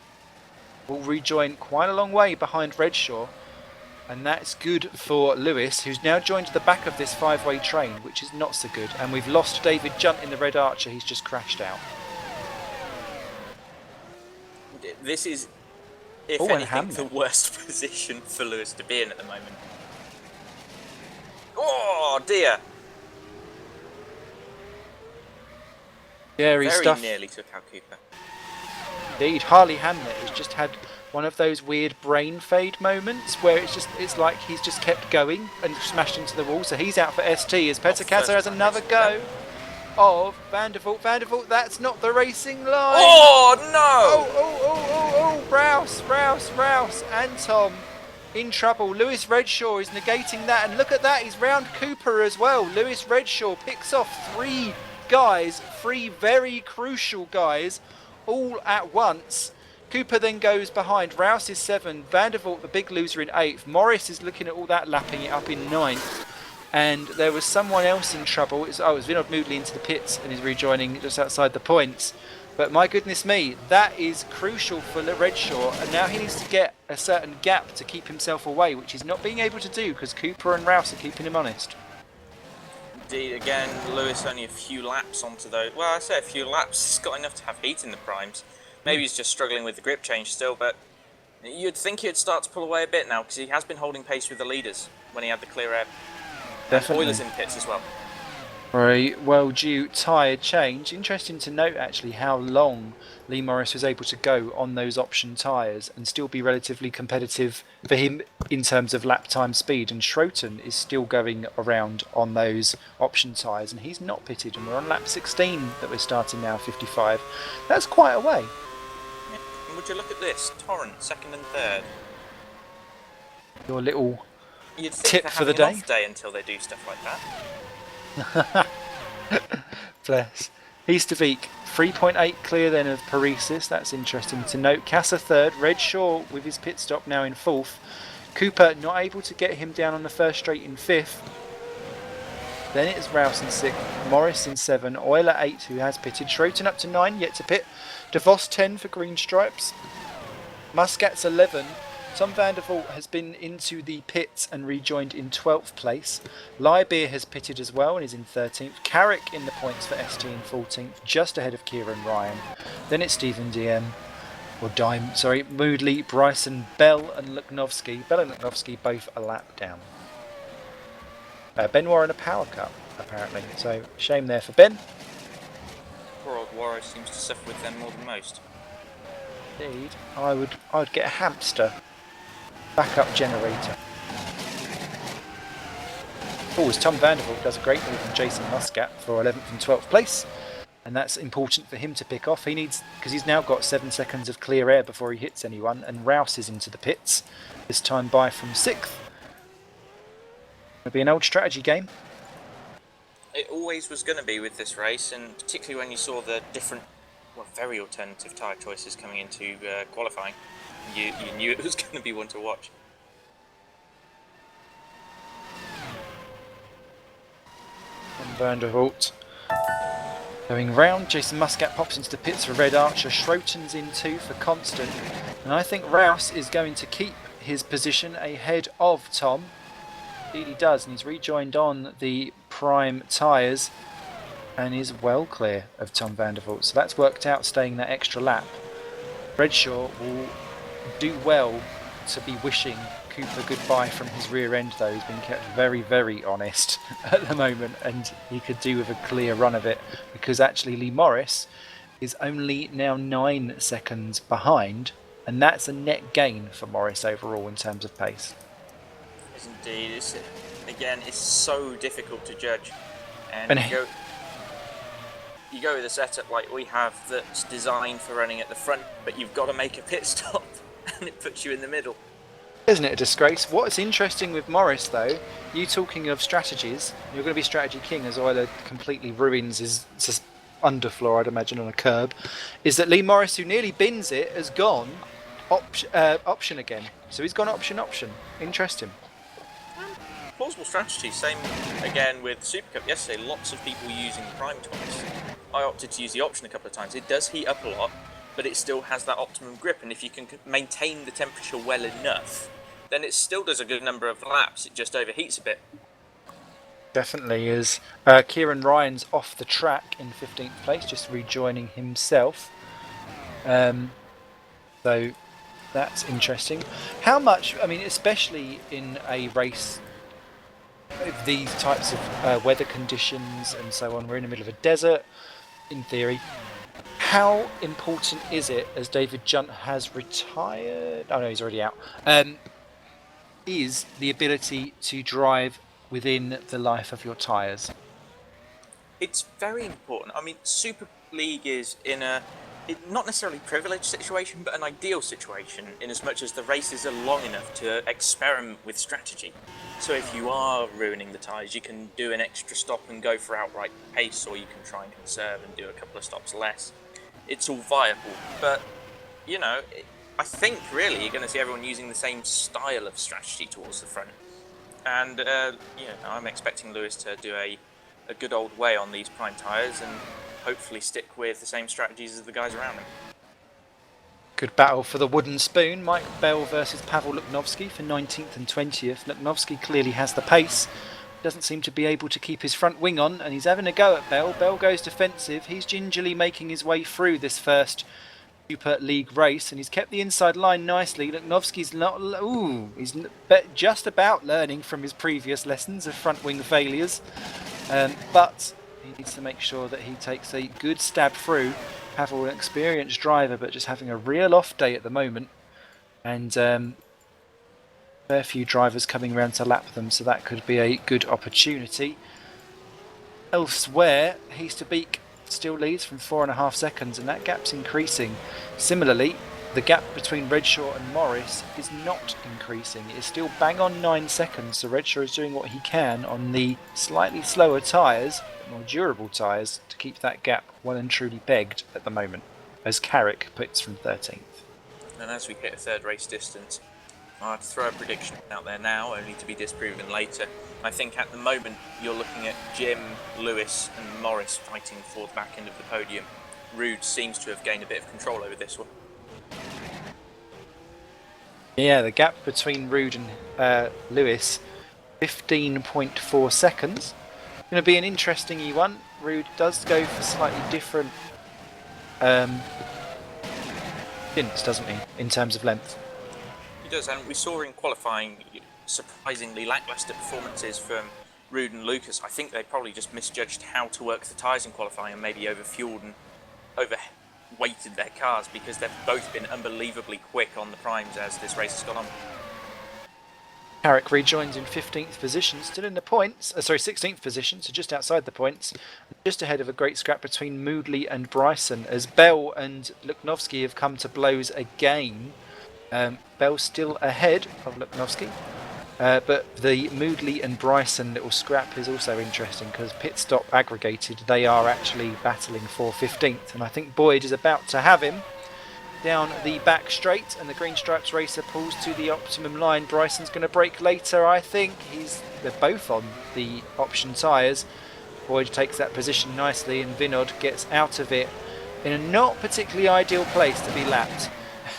will rejoin quite a long way behind Redshaw, and that's good for Lewis, who's now joined the back of this 5-way train, which is not so good. And we've lost David Junt in the Red Archer. He's just crashed out. This is, if anything, the worst position for Lewis to be in at the moment. Oh dear. Scary Very stuff. nearly took out Cooper. Indeed, Harley Hamlet has just had one of those weird brain fade moments where it's like he's just kept going and smashed into the wall. So he's out for ST as Peter Casa has another go of Vandervoort. Vandervoort, that's not the racing line. Oh no! Rouse, and Tom in trouble. Lewis Redshaw is negating that, and look at that, he's round Cooper as well. Lewis Redshaw picks off 3 guys, 3 very crucial guys, all at once. Cooper then goes behind. Rouse is 7. Vandervoort, the big loser, in 8th. Morris is looking at all that, lapping it up in 9th. And there was someone else in trouble. It was Vinod Moodley into the pits and is rejoining just outside the points. But my goodness me, that is crucial for Redshaw, and now he needs to get a certain gap to keep himself away, which he's not being able to do because Cooper and Rouse are keeping him honest. Indeed, again, Lewis only a few laps onto those. Well, I say a few laps. He's got enough to have heat in the primes. Maybe he's just struggling with the grip change still, but you'd think he'd start to pull away a bit now because he has been holding pace with the leaders when he had the clear air. Definitely. Oilers in pits as well. Very well due tyre change. Interesting to note actually how long Lee Morris was able to go on those option tyres and still be relatively competitive for him in terms of lap time speed, and Schroten is still going around on those option tyres and he's not pitted, and we're on lap 16 that we're starting now, 55. That's quite a way. Yeah. And would you look at this, Torrent 2nd and 3rd. Your little You'd think tip they're for the having an day. off day until they do stuff like that. Bless. Easterbeek 3.8 clear then of Paresis. That's interesting to note. Casa 3rd. Redshaw with his pit stop now in 4th. Cooper not able to get him down on the first straight in 5th. Then it is Rouse in 6th. Morris in 7. Euler 8 who has pitted. Schroten up to 9 yet to pit. DeVos 10 for green stripes. Muscat's 11. Tom Vandervoort has been into the pits and rejoined in 12th place. Lybeer has pitted as well and is in 13th. Carrick in the points for ST in 14th, just ahead of Kieran Ryan. Then it's Stephen Moodley, Bryson, Bell and Luknovsky. Bell and Luknovsky both a lap down. Ben Warren a power cut, apparently. So shame there for Ben. Poor old Warren seems to suffer with them more than most. Indeed, I'd get a hamster. Backup generator. Oh, as Tom Vandervoort does a great move on Jason Muscat for 11th and 12th place, and that's important for him to pick off. He needs, because he's now got 7 seconds of clear air before he hits anyone, and Rouse is into the pits, this time by from 6th. It'll be an old strategy game. It always was going to be with this race, and particularly when you saw the different, well, very alternative tyre choices coming into qualifying, you knew it was going to be one to watch. Van der Holt going round. Jason Muscat pops into the pits for Red Archer. Schroten's in 2 for Constant. And I think Rouse is going to keep his position ahead of Tom. Indeed he does, and he's rejoined on the prime tyres and is well clear of Tom van der Voort. So that's worked out, staying that extra lap. Redshaw will do well to be wishing Cooper goodbye from his rear end, though. He's been kept very, very honest at the moment, and he could do with a clear run of it, because actually Lee Morris is only now 9 seconds behind, and that's a net gain for Morris overall in terms of pace. Yes, indeed. It's so difficult to judge, and you go with a setup like we have that's designed for running at the front, but you've got to make a pit stop, and it puts you in the middle. Isn't it a disgrace? What's interesting with Morris, though, you talking of strategies, you're going to be strategy king as Euler completely ruins his underfloor, I'd imagine, on a curb, is that Lee Morris, who nearly bins it, has gone option again. So he's gone option. Interesting. Plausible strategy. Same again with Super Cup yesterday. Lots of people using the prime twice. I opted to use the option a couple of times. It does heat up a lot, but it still has that optimum grip, and if you can maintain the temperature well enough, then it still does a good number of laps. It just overheats a bit. Definitely is. Kieran Ryan's off the track in 15th place, just rejoining himself. So that's interesting. How much, I mean, especially in a race with these types of weather conditions and so on, we're in the middle of a desert, in theory. How important is it, as David Junt has retired? Oh no, he's already out. Is the ability to drive within the life of your tyres? It's very important. I mean, Super League is in a not necessarily privileged situation, but an ideal situation, in as much as the races are long enough to experiment with strategy. So if you are ruining the tyres, you can do an extra stop and go for outright pace, or you can try and conserve and do a couple of stops less. It's all viable, but you know, I think really you're going to see everyone using the same style of strategy towards the front, and I'm expecting Lewis to do a good old way on these prime tyres and hopefully stick with the same strategies as the guys around him. Good battle for the wooden spoon. Mike Bell versus Pavel Luknovsky for 19th and 20th. Luknovsky clearly has the pace. Doesn't seem to be able to keep his front wing on, and he's having a go at Bell. Bell goes defensive. He's gingerly making his way through this first Super League race, and he's kept the inside line nicely. Luknovsky's not. He's just about learning from his previous lessons of front wing failures, but he needs to make sure that he takes a good stab through. Pavel, an experienced driver, but just having a real off day at the moment, and fair few drivers coming around to lap them, so that could be a good opportunity. Elsewhere, Heasterbeek still leads from 4.5 seconds, and that gap's increasing. Similarly, the gap between Redshaw and Morris is not increasing. It is still bang on 9 seconds, so Redshaw is doing what he can on the slightly slower tyres, but more durable tyres, to keep that gap well and truly pegged at the moment, as Carrick puts from 13th. And as we hit a third race distance, I'd throw a prediction out there now, only to be disproven later. I think at the moment you're looking at Jim, Lewis and Morris fighting for the back end of the podium. Rude seems to have gained a bit of control over this one. Yeah, the gap between Rude and Lewis, 15.4 seconds. Going to be an interesting one. Rude does go for slightly different stints, doesn't he, in terms of length? He does, and we saw in qualifying surprisingly lacklustre performances from Rude and Lucas. I think they probably just misjudged how to work the tyres in qualifying and maybe overfueled and overweighted their cars, because they've both been unbelievably quick on the primes as this race has gone on. Carrick rejoins in 15th position, still in the points, 16th position, so just outside the points, just ahead of a great scrap between Moodley and Bryson, as Bell and Luknovsky have come to blows again. Bell still ahead of Luknovsky, But the Moodley and Bryson little scrap is also interesting because pit stop aggregated, they are actually battling for 15th, and I think Boyd is about to have him down the back straight, and the Green Stripes racer pulls to the optimum line. Bryson's going to brake later, I think. They're both on the option tyres. Boyd takes that position nicely, and Vinod gets out of it in a not particularly ideal place to be lapped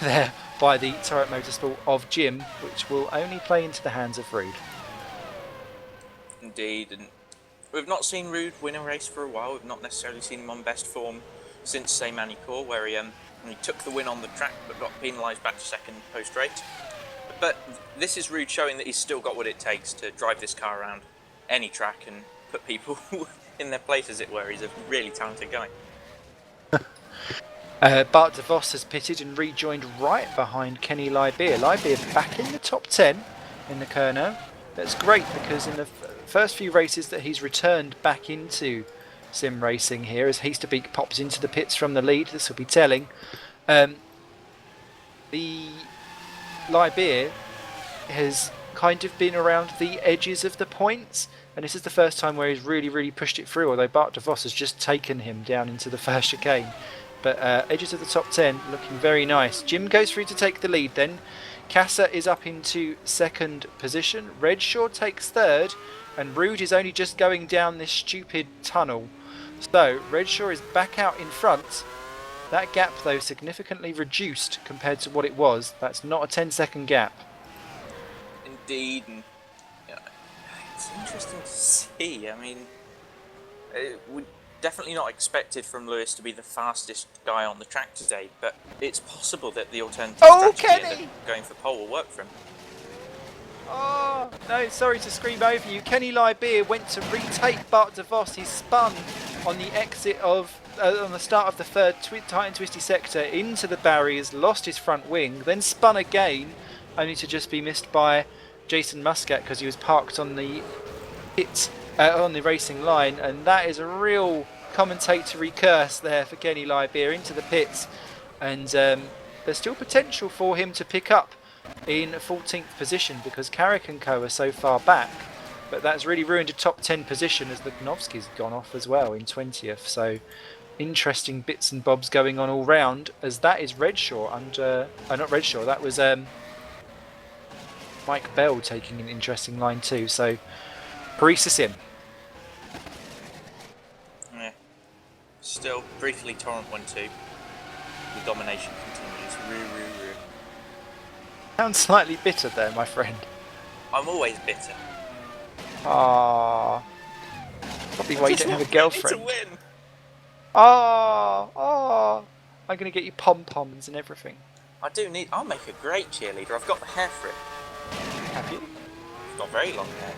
there by the Turret Motorsport of Jim, which will only play into the hands of Rude. Indeed, and we've not seen Rude win a race for a while. We've not necessarily seen him on best form since, say, Manicourt, where he took the win on the track but got penalised back to second post-race. But this is Rude showing that he's still got what it takes to drive this car around any track and put people in their place, as it were. He's a really talented guy. Bart de Vos has pitted and rejoined right behind Kenny Lybeer. Lybeer back in the top 10 in the Kerno. That's great because in the first few races that he's returned back into sim racing here, as Heasterbeek pops into the pits from the lead, this will be telling. The Lybeer has kind of been around the edges of the points, and this is the first time where he's really pushed it through, although Bart de Vos has just taken him down into the first chicane. But edges of the top 10 looking very nice. Jim goes through to take the lead then. Casa is up into second position. Redshaw takes third, and Rude is only just going down this stupid tunnel. So Redshaw is back out in front. That gap though significantly reduced compared to what it was. That's not a 10-second gap. Indeed, and it's interesting to see. I mean, we definitely not expected from Lewis to be the fastest guy on the track today, but it's possible that the alternative strategy of going for pole will work for him. Oh, no, sorry to scream over you. Kenny Lybeer went to retake Bart de Vos. He spun on the exit of, on the start of the third tight and twisty sector into the barriers, lost his front wing, then spun again, only to just be missed by Jason Muscat because he was parked on the pit, on the racing line, and that is a real commentatory curse there for Kenny Lybeer into the pits, and there's still potential for him to pick up in 14th position because Carrick and Co are so far back, but that's really ruined a top 10 position as Luknovski's gone off as well in 20th. So interesting bits and bobs going on all round, as that is Redshaw under not Redshaw, that was Mike Bell taking an interesting line too. So Parisa Sim. Yeah. Still briefly Torrent 1-2. The domination continues. Sounds slightly bitter there, my friend. I'm always bitter. Ah, probably why you don't have a girlfriend. To win. I'm gonna get you pom-poms and everything. I'll make a great cheerleader. I've got the hair for it. Have you? I've got very long hair.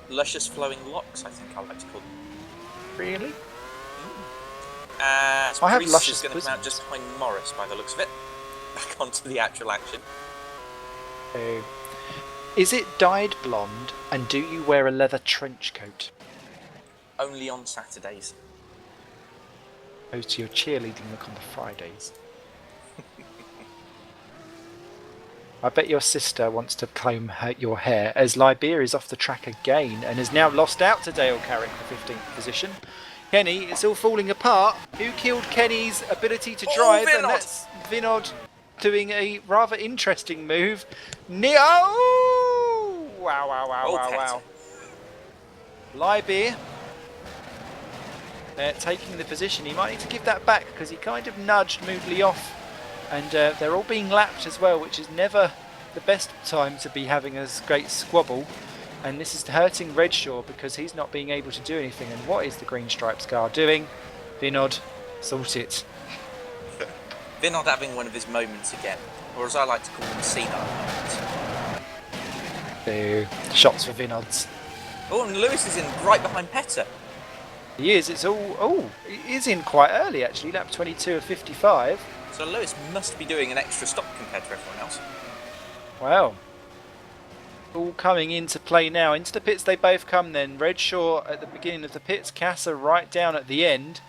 Luscious flowing locks, I think I like to call them. Really? I have luscious is going to come out just behind Morris by the looks of it. Back onto the actual action. Is it dyed blonde, and do you wear a leather trench coat? Only on Saturdays. Opposed to your cheerleading look on the Fridays. I bet your sister wants to comb your hair, as Lybeer is off the track again and has now lost out to Dale Carrick for 15th position. Kenny, it's all falling apart. Who killed Kenny's ability to drive? Vinod. And that's Vinod doing a rather interesting move. Oh! Wow. Lybeer taking the position. He might need to give that back because he kind of nudged Moodley off. And they're all being lapped as well, which is never the best time to be having a great squabble. And this is hurting Redshaw because he's not being able to do anything. And what is the Green Stripes car doing? Vinod, sort it. Vinod having one of his moments again, or as I like to call them, senile moments. Boo. Shots for Vinods. Oh, and Lewis is in right behind Petter. He is. It's all. Oh, he is in quite early actually. Lap 22 of 55. So Lewis must be doing an extra stop compared to everyone else. Wow. All coming into play now. Into the pits they both come then. Redshaw at the beginning of the pits. Casa right down at the end.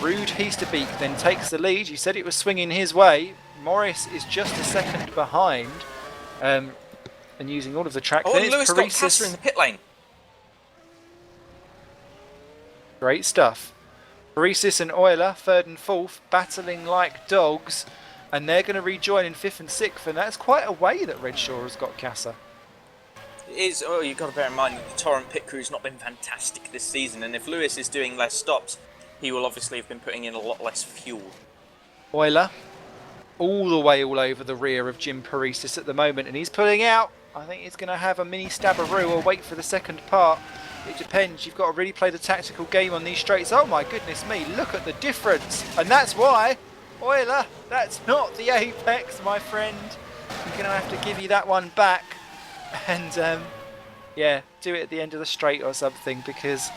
Rude Heasterbeek then takes the lead. You said it was swinging his way. Morris is just a second behind. and using all of the track. Oh, Then and it's Lewis got Kasser in the pit lane. Great stuff. Paresis and Euler, 3rd and 4th, battling like dogs, and they're going to rejoin in 5th and 6th, and that's quite a way that Redshaw has got Kasser. It is. Oh, you've got to bear in mind that the Torrent pit crew's not been fantastic this season, and if Lewis is doing less stops, he will obviously have been putting in a lot less fuel. Euler, all the way all over the rear of Jim Paresis at the moment, and he's pulling out. I think he's going to have a mini stabberoo or wait for the second part. It depends. You've got to really play the tactical game on these straights. Oh my goodness me, look at the difference. And that's why, Euler, that's not the apex, my friend. I'm going to have to give you that one back. And yeah, do it at the end of the straight or something, because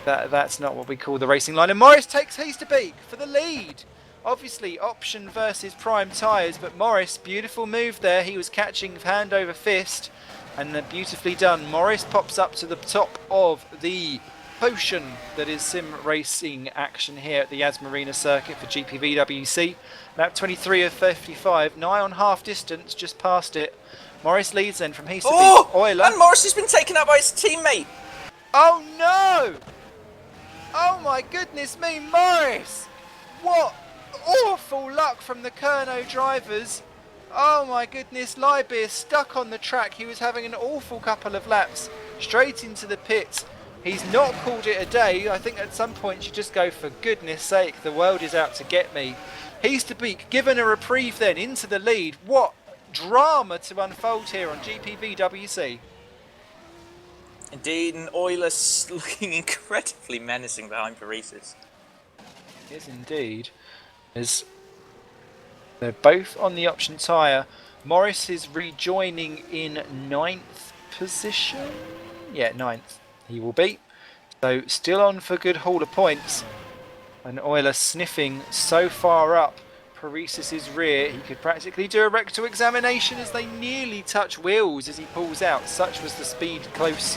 that's not what we call the racing line. And Morris takes Heasterbeek for the lead. Obviously, option versus prime tyres, but Morris, beautiful move there. He was catching hand over fist, and beautifully done. Morris pops up to the top of the potion that is sim racing action here at the Yas Marina circuit for GPVWC. Lap 23 of 55, nigh on half distance, just past it. Morris leads then from Heasterbeek. Oh, Euler. and Morris has been taken out by his teammate. Oh no! Oh my goodness me, Morris! What awful luck from the Kerno drivers. Oh my goodness, Liebeer stuck on the track. He was having an awful couple of laps, straight into the pits. He's not called it a day. I think at some point you just go, for goodness sake, the world is out to get me. Heasterbeek given a reprieve then into the lead. What drama to unfold here on GPVWC. Indeed, and Euler's looking incredibly menacing behind Paresis. Yes, indeed. As they're both on the option tyre. Morris is rejoining in 9th position. Yeah, 9th he will be. So still on for good haul of points. And Euler sniffing so far up Paresis' rear, he could practically do a rectal examination as they nearly touch wheels as he pulls out. Such was the speed close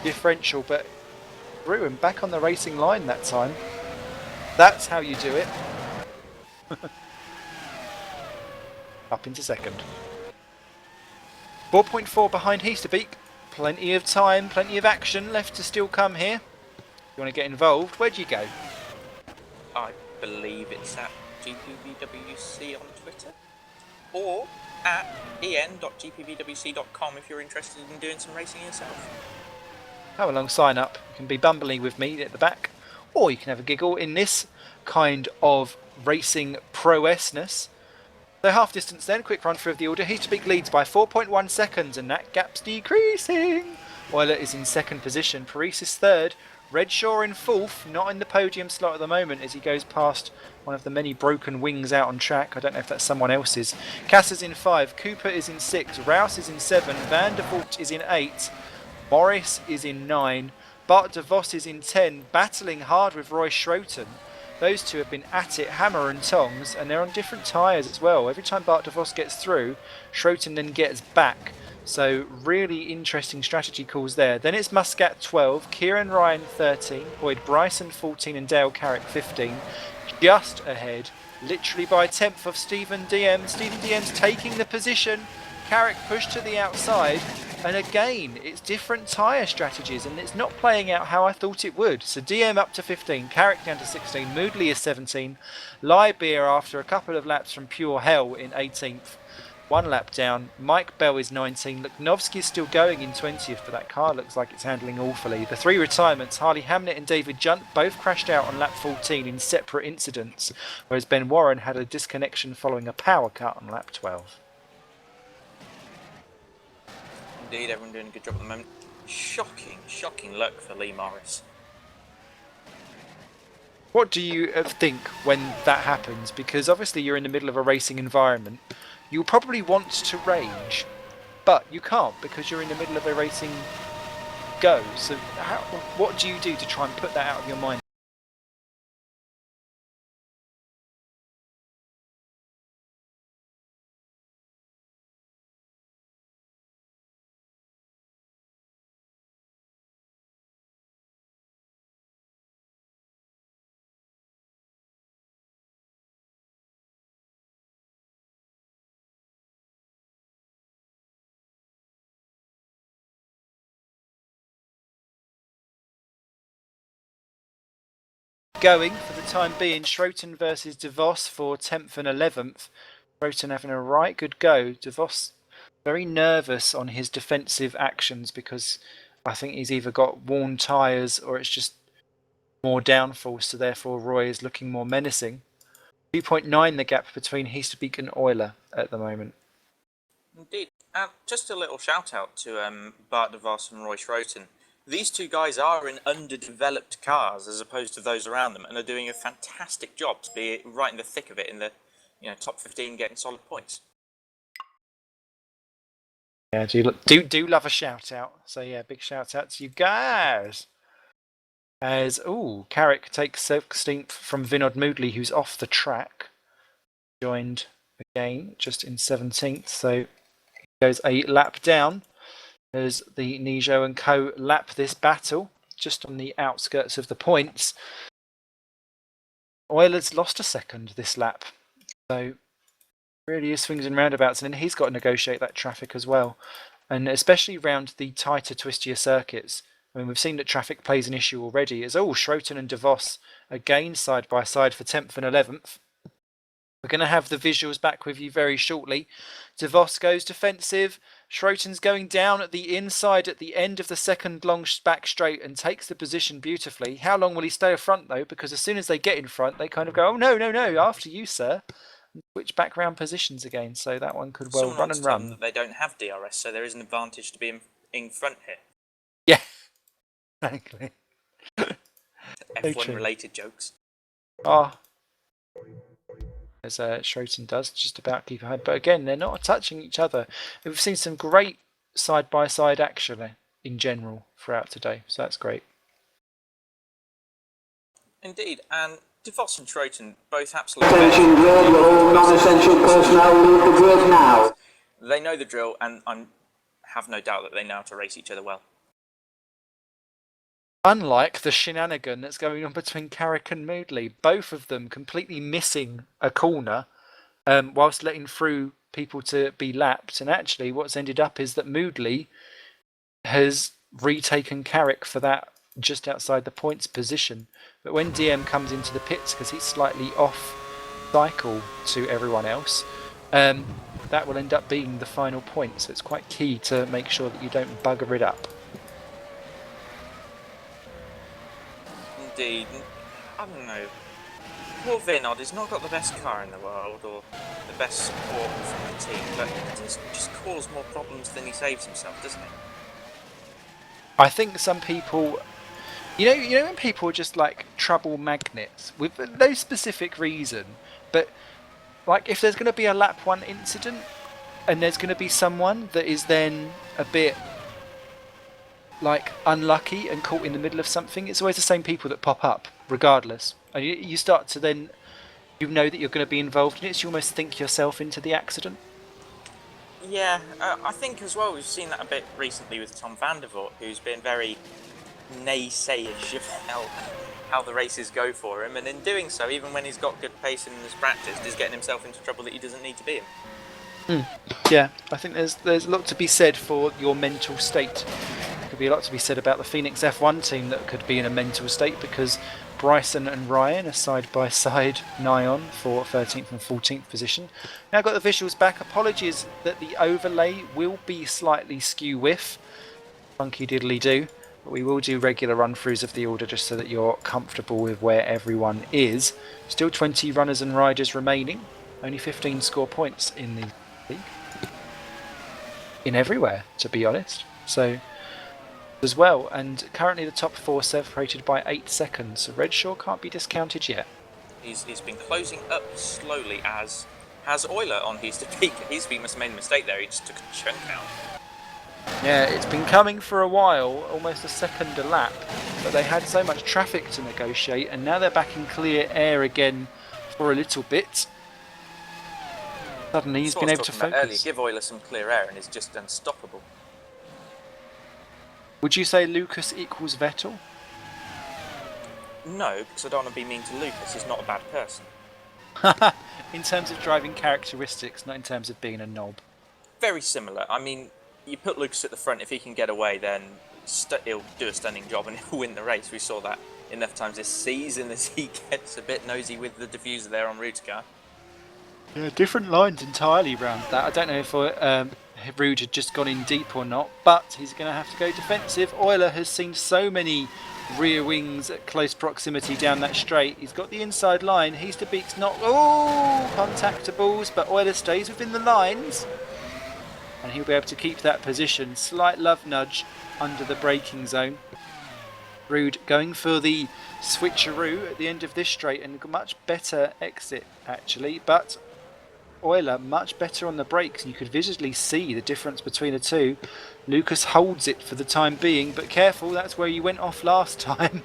differential, but through and back on the racing line that time. That's how you do it. Up into second. 4.4 behind Heasterbeek. Plenty of time, plenty of action left to still come here. You want to get involved? Where do you go? I believe it's at GPVWC on Twitter, or at en.gpvwc.com if you're interested in doing some racing yourself. Have a long sign up. You can be bumbling with me at the back, or you can have a giggle in this kind of racing prowessness. So half distance then, quick run through of the order. Heasterbeek leads by 4.1 seconds and that gap's decreasing. Euler is in 2nd position, Paresis 3rd, Redshaw in 4th, not in the podium slot at the moment as he goes past one of the many broken wings out on track. I don't know if that's someone else's. Kasser's in 5, Cooper is in 6, Rouse is in 7, Van der Voort is in 8, Morris is in 9, Bart de Vos is in 10, battling hard with Roy Schroten. Those two have been at it, hammer and tongs, and they're on different tyres as well. Every time Bart de Vos gets through, Schroten then gets back. So really interesting strategy calls there. Then it's Muscat 12, Kieran Ryan 13, Boyd Bryson 14 and Dale Carrick 15. Just ahead, literally by a tenth of Stephen DM. Stephen DM's taking the position. Carrick pushed to the outside. And again, it's different tyre strategies and it's not playing out how I thought it would. So DM up to 15, Carrick down to 16, Moodley is 17, Liebeer after a couple of laps from pure hell in 18th. 1 lap down, Mike Bell is 19, Luknovski is still going in 20th, but that car looks like it's handling awfully. The 3 retirements, Harley Hamnet and David Junt, both crashed out on lap 14 in separate incidents, whereas Ben Warren had a disconnection following a power cut on lap 12. Indeed, everyone doing a good job at the moment. Shocking luck for Lee Morris. What do you think when that happens? Because obviously you're in the middle of a racing environment. You'll probably want to rage, but you can't because you're in the middle of a racing go. So what do you do to try and put that out of your mind? going for the time being. Schroten versus DeVos for 10th and 11th. Schroten having a right good go. DeVos very nervous on his defensive actions because I think he's either got worn tyres or it's just more downforce, so therefore Roy is looking more menacing. 2.9 the gap between Heasterbeek and Euler at the moment. Indeed. Just a little shout out to Bart de Vos and Roy Schroten. These two guys are in underdeveloped cars as opposed to those around them, and are doing a fantastic job to be right in the thick of it in the top 15, getting solid points. Yeah, do love a shout out. So yeah, big shout out to you guys. As Carrick takes 16th from Vinod Moodley, who's off the track. Joined again just in 17th, so he goes a lap down as the Nijo and Co lap this battle just on the outskirts of the points. Euler's lost a second this lap, so really is swings and roundabouts, and then he's got to negotiate that traffic as well, and especially around the tighter, twistier circuits. I mean, we've seen that traffic plays an issue already. As Schroten and DeVos again side by side for 10th and 11th. We're going to have the visuals back with you very shortly. DeVos goes defensive. Schroten's going down at the inside at the end of the second long back straight and takes the position beautifully. How long will he stay up front though? Because as soon as they get in front, they kind of go, oh no, after you, sir. And switch back round positions again. So that one could well run and run. That they don't have DRS, so there is an advantage to be in front here. Yeah, exactly. F1 related jokes. As Schroten does, just about keep ahead. But again, they're not touching each other. We've seen some great side-by-side action in general throughout today, so that's great. Indeed, and DeVos and Schroten both absolutely... Attention grid, all non-essential personnel leave the grid now. They know the drill, and I have no doubt that they know how to race each other well. Unlike the shenanigan that's going on between Carrick and Moodley, both of them completely missing a corner whilst letting through people to be lapped. And actually what's ended up is that Moodley has retaken Carrick for that just outside the points position. But when DM comes into the pits, because he's slightly off cycle to everyone else, that will end up being the final point. So it's quite key to make sure that you don't bugger it up. Indeed. I don't know. Poor Vinod has not got the best car in the world or the best support from the team, but he does just cause more problems than he saves himself, doesn't he? I think some people, you know when people are just like trouble magnets with no specific reason, but like if there's going to be a lap 1 incident and there's going to be someone that is then a bit like unlucky and caught in the middle of something, it's always the same people that pop up regardless, and you start to then know that you're going to be involved in it, so you almost think yourself into the accident. Yeah, I think as well we've seen that a bit recently with Tom van der Voort, who's been very naysayish about how the races go for him, and in doing so, even when he's got good pace in his practice, is getting himself into trouble that he doesn't need to be in. Yeah, I think there's a lot to be said for your mental state. Could be a lot to be said about the Phoenix F1 team that could be in a mental state, because Bryson and Ryan are side by side, nigh on for 13th and 14th position. Now got the visuals back. Apologies that the overlay will be slightly skew with. Funky diddly do. But we will do regular run-throughs of the order just so that you're comfortable with where everyone is. Still 20 runners and riders remaining. Only 15 score points in the league. In everywhere, to be honest. So as well, and currently the top 4 separated by 8 seconds, so Redshaw can't be discounted yet. He's been closing up slowly, as has Euler on Heasterbeek. Heasterbeek must have made a mistake there, he just took a chunk out. Yeah, it's been coming for a while, almost a second a lap, but they had so much traffic to negotiate, and now they're back in clear air again for a little bit. Suddenly he's been able to focus. Earlier, give Euler some clear air and he's just unstoppable. Would you say Lucas equals Vettel? No, because I don't want to be mean to Lucas. He's not a bad person. In terms of driving characteristics, not in terms of being a knob. Very similar. I mean, you put Lucas at the front, if he can get away, then he'll do a stunning job and he'll win the race. We saw that enough times this season as he gets a bit nosy with the diffuser there on Rude's car. Yeah, different lines entirely around that. I don't know if Rude had just gone in deep or not, but he's going to have to go defensive. Euler has seen so many rear wings at close proximity down that straight. He's got the inside line. He's to beats not contactables, but Euler stays within the lines, and he'll be able to keep that position. Slight love nudge under the braking zone. Rude going for the switcheroo at the end of this straight, and a much better exit actually, but Euler much better on the brakes, and you could visually see the difference between the two. Lucas holds it for the time being, but careful, that's where you went off last time.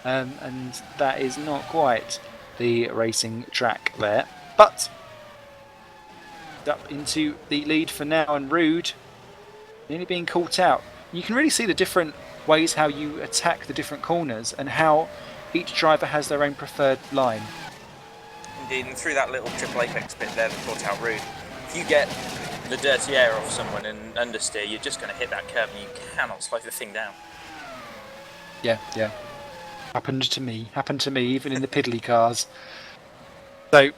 And that is not quite the racing track there. But up into the lead for now, and Rude nearly being caught out. You can really see the different ways how you attack the different corners and how each driver has their own preferred line. Indeed, and through that little triple apex bit there that caught out Rude, if you get the dirty air off someone and understeer, you're just going to hit that curb and you cannot slow the thing down. Yeah. Happened to me, even in the piddly cars. So,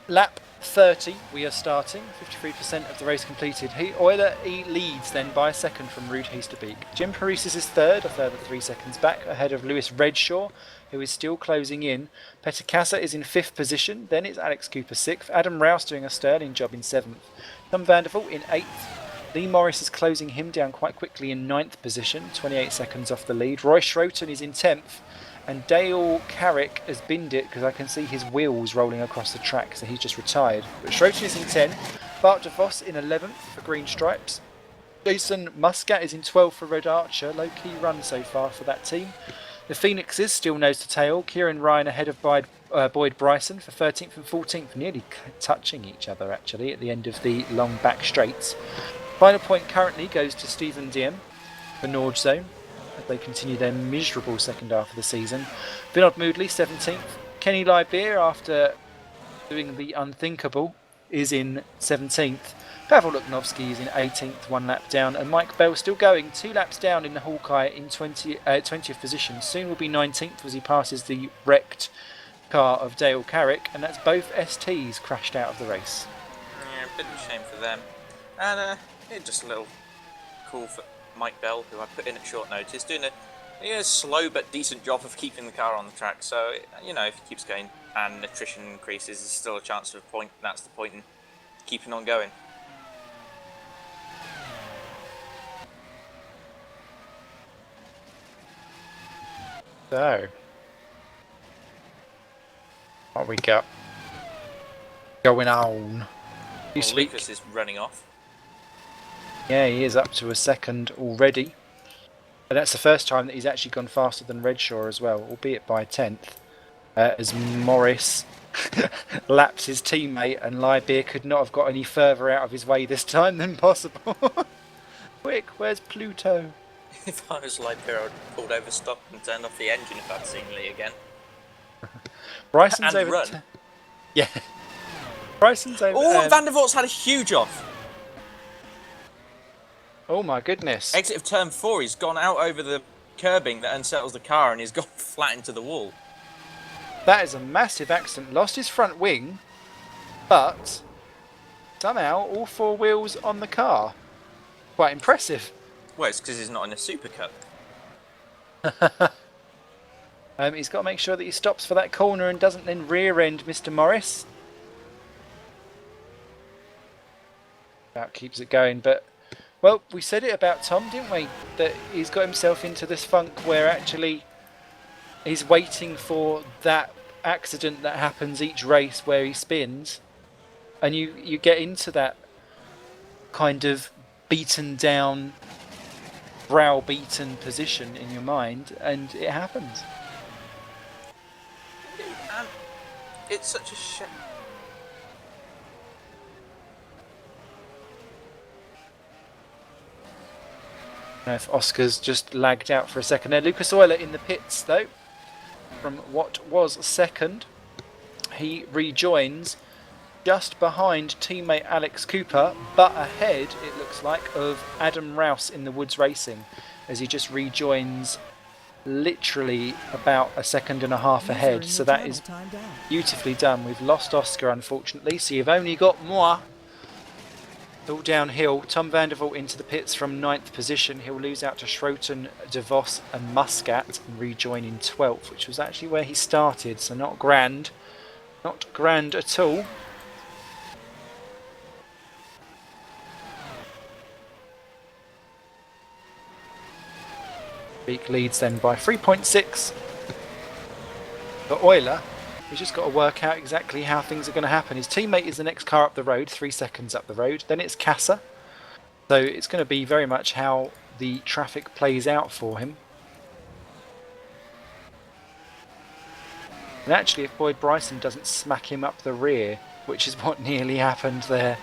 lap 30, we are starting, 53% of the race completed. Euler leads then by a second from Rude Heasterbeek. Jim Paresis is third, a further 3 seconds back, ahead of Lewis Redshaw, who is still closing in. Peter Casa is in 5th position, then it's Alex Cooper 6th, Adam Rouse doing a sterling job in 7th, Tom Vandervoort in 8th, Lee Morris is closing him down quite quickly in 9th position, 28 seconds off the lead. Roy Schroten is in 10th, and Dale Carrick has binned it because I can see his wheels rolling across the track, so he's just retired. But Schroten is in 10th, Bart de Vos in 11th for Green Stripes, Jason Muscat is in 12th for Red Archer, low-key run so far for that team. The Phoenixes still nose to tail, Kieran Ryan ahead of Boyd Bryson for 13th and 14th, nearly touching each other actually at the end of the long back straights. Final point currently goes to Stephen Diem for Nord Zone as they continue their miserable second half of the season. Vinod Moodley 17th, Kenny Lybeer after doing the unthinkable is in 17th. Pavel Luknovsky is in 18th, 1 lap down, and Mike Bell still going 2 laps down in the Hawkeye in 20th position. Soon will be 19th as he passes the wrecked car of Dale Carrick, and that's both STs crashed out of the race. Yeah, a bit of a shame for them. And just a little call for Mike Bell, who I put in at short notice, doing a slow but decent job of keeping the car on the track. So, if he keeps going and attrition increases, there's still a chance of a point. That's the point in keeping on going. So, what we got going on? Well, Lucas is running off. Yeah, he is up to a second already. But that's the first time that he's actually gone faster than Redshaw as well, albeit by 10th. As Morris laps his teammate, and Lybeer could not have got any further out of his way this time than possible. Quick, where's Pluto? If I was Lybeer, I would have pulled over, stopped and turned off the engine if I'd seen Lee again. Bryson's and over. run. Yeah. Bryson's over. Oh, Vandervoort's had a huge off. Oh my goodness. Exit of turn 4, he's gone out over the curbing that unsettles the car and he's gone flat into the wall. That is a massive accident. Lost his front wing, but somehow all 4 wheels on the car. Quite impressive. Well, it's because he's not in a Super Cup. He's got to make sure that he stops for that corner and doesn't then rear end Mr. Morris. That keeps it going, but well, we said it about Tom, didn't we? That he's got himself into this funk where actually he's waiting for that accident that happens each race where he spins, and you get into that kind of beaten down, brow-beaten position in your mind, and it happens. And it's such a shame. I don't know if Oscar's just lagged out for a second there. Lucas Euler in the pits though, from what was second. He rejoins just behind teammate Alex Cooper, but ahead, it looks like, of Adam Rouse in the Woods Racing, as he just rejoins literally about a second and a half ahead, so that is beautifully done. We've lost Oscar, unfortunately, so you've only got Moi. All downhill. Tom van der Voort into the pits from 9th position. He'll lose out to Schroten, De Vos and Muscat and rejoin in 12th, which was actually where he started, so not grand. Not grand at all. Beek leads then by 3.6. For Euler, he's just got to work out exactly how things are going to happen. His teammate is the next car up the road, 3 seconds up the road. Then it's Casa. So it's going to be very much how the traffic plays out for him. And actually, if Boyd Bryson doesn't smack him up the rear, which is what nearly happened there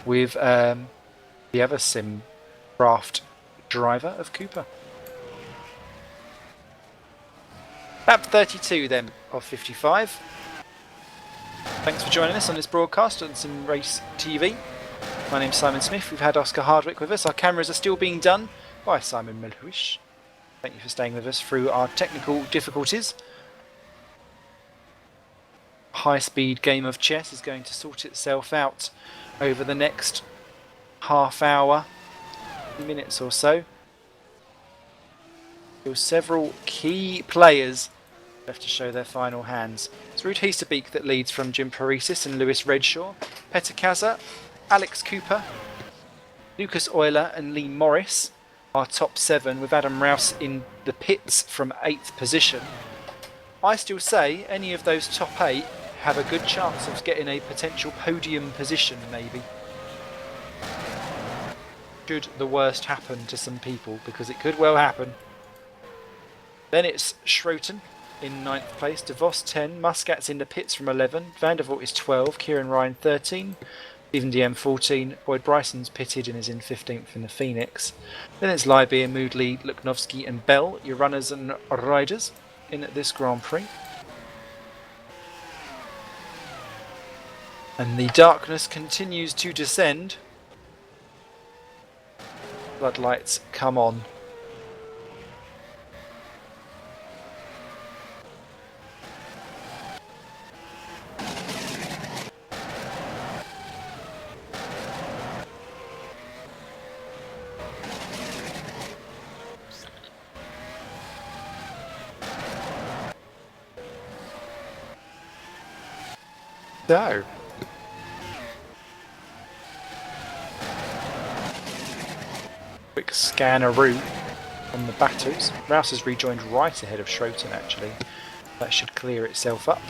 with the other sim craft driver of Cooper. Lap 32 then of 55. Thanks for joining us on this broadcast on Sim Race TV. My name's Simon Smith. We've had Oscar Hardwick with us. Our cameras are still being done by Simon Melhuish. Thank you for staying with us through our technical difficulties. High-speed game of chess is going to sort itself out over the next half hour, minutes or so. Still several key players left to show their final hands. It's Ruud Heesterbeek that leads from Jim Paresis and Lewis Redshaw. Petter Kaza, Alex Cooper, Lucas Euler and Lee Morris are top 7, with Adam Rouse in the pits from 8th position. I still say any of those top 8 have a good chance of getting a potential podium position, maybe. Should the worst happen to some people, because it could well happen. Then it's Schroten in 9th place, De Vos 10, Muscat's in the pits from 11, Van der Voort is 12, Kieran Ryan 13, Stephen DM 14, Boyd Bryson's pitted and is in 15th in the Phoenix. Then it's Leiby, Moodley, Luknovsky and Bell, your runners and riders in this Grand Prix. And the darkness continues to descend. Floodlights come on. So, quick scanneroo on the battles. Rouse has rejoined right ahead of Schroten actually. That should clear itself up.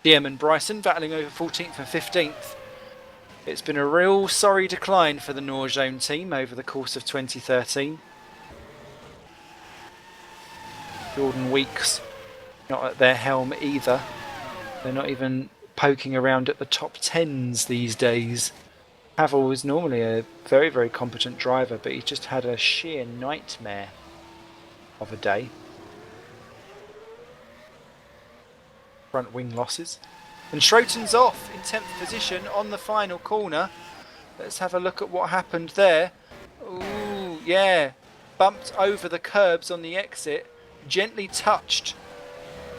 DM and Bryson battling over 14th and 15th. It's been a real sorry decline for the Norzone team over the course of 2013. Jordan Weeks not at their helm either. They're not even poking around at the top 10s these days. Havel is normally a very, very competent driver, but he's just had a sheer nightmare of a day. Front wing losses. And Schroten's off in 10th position on the final corner. Let's have a look at what happened there. Ooh, yeah. Bumped over the curbs on the exit. Gently touched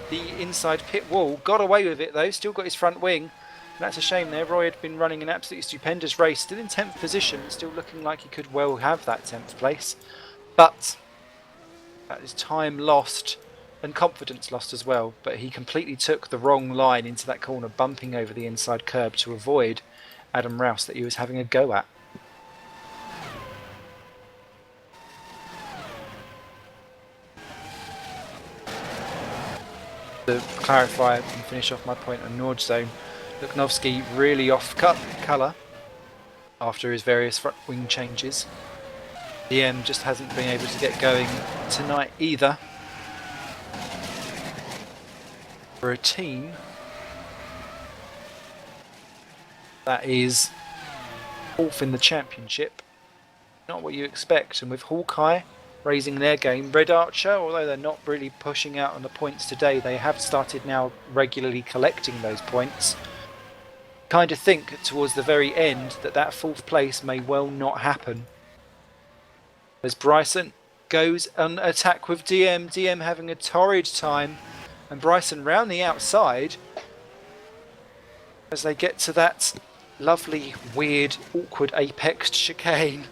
the inside pit wall. Got away with it though. Still got his front wing. And that's a shame there. Roy had been running an absolutely stupendous race. Still in 10th position. Still looking like he could well have that 10th place. But that is time lost. And confidence lost as well, but he completely took the wrong line into that corner, bumping over the inside curb to avoid Adam Rouse that he was having a go at. To clarify and finish off my point on Norzone, Luknovsky really off colour after his various front wing changes. DM just hasn't been able to get going tonight either. For a team that is 4th in the championship, not what you expect. And with Hawkeye raising their game, Red Archer, although they're not really pushing out on the points today, they have started now regularly collecting those points. Kind of think towards the very end that 4th place may well not happen. There's Bryson goes on attack with DM. DM having a torrid time, and Bryson round the outside as they get to that lovely, weird, awkward apexed chicane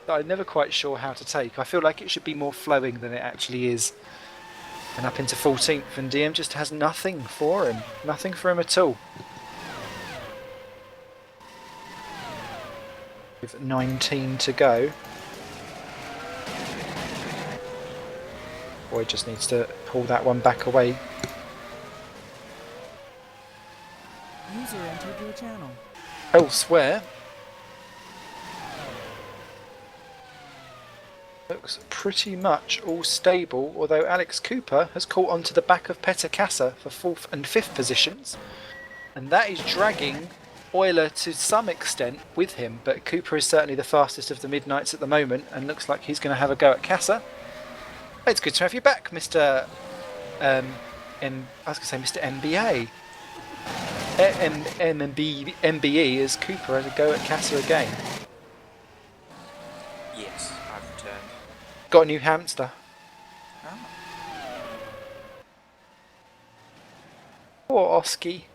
that I'm never quite sure how to take. I feel like it should be more flowing than it actually is. And up into 14th, and DM just has nothing for him. Nothing for him at all. With 19 to go. Boy just needs to pull that one back away. User entered your channel. Elsewhere, looks pretty much all stable, although Alex Cooper has caught onto the back of Petter Kassa for 4th and 5th positions, and that is dragging Euler to some extent with him, but Cooper is certainly the fastest of the Midnights at the moment and looks like he's going to have a go at Kassa. It's good to have you back, Mr. I was going to say Mr. MBA. MBE as Cooper has a go at Kassa again. Yes, I've returned. Got a new hamster. Oh. Poor Oski.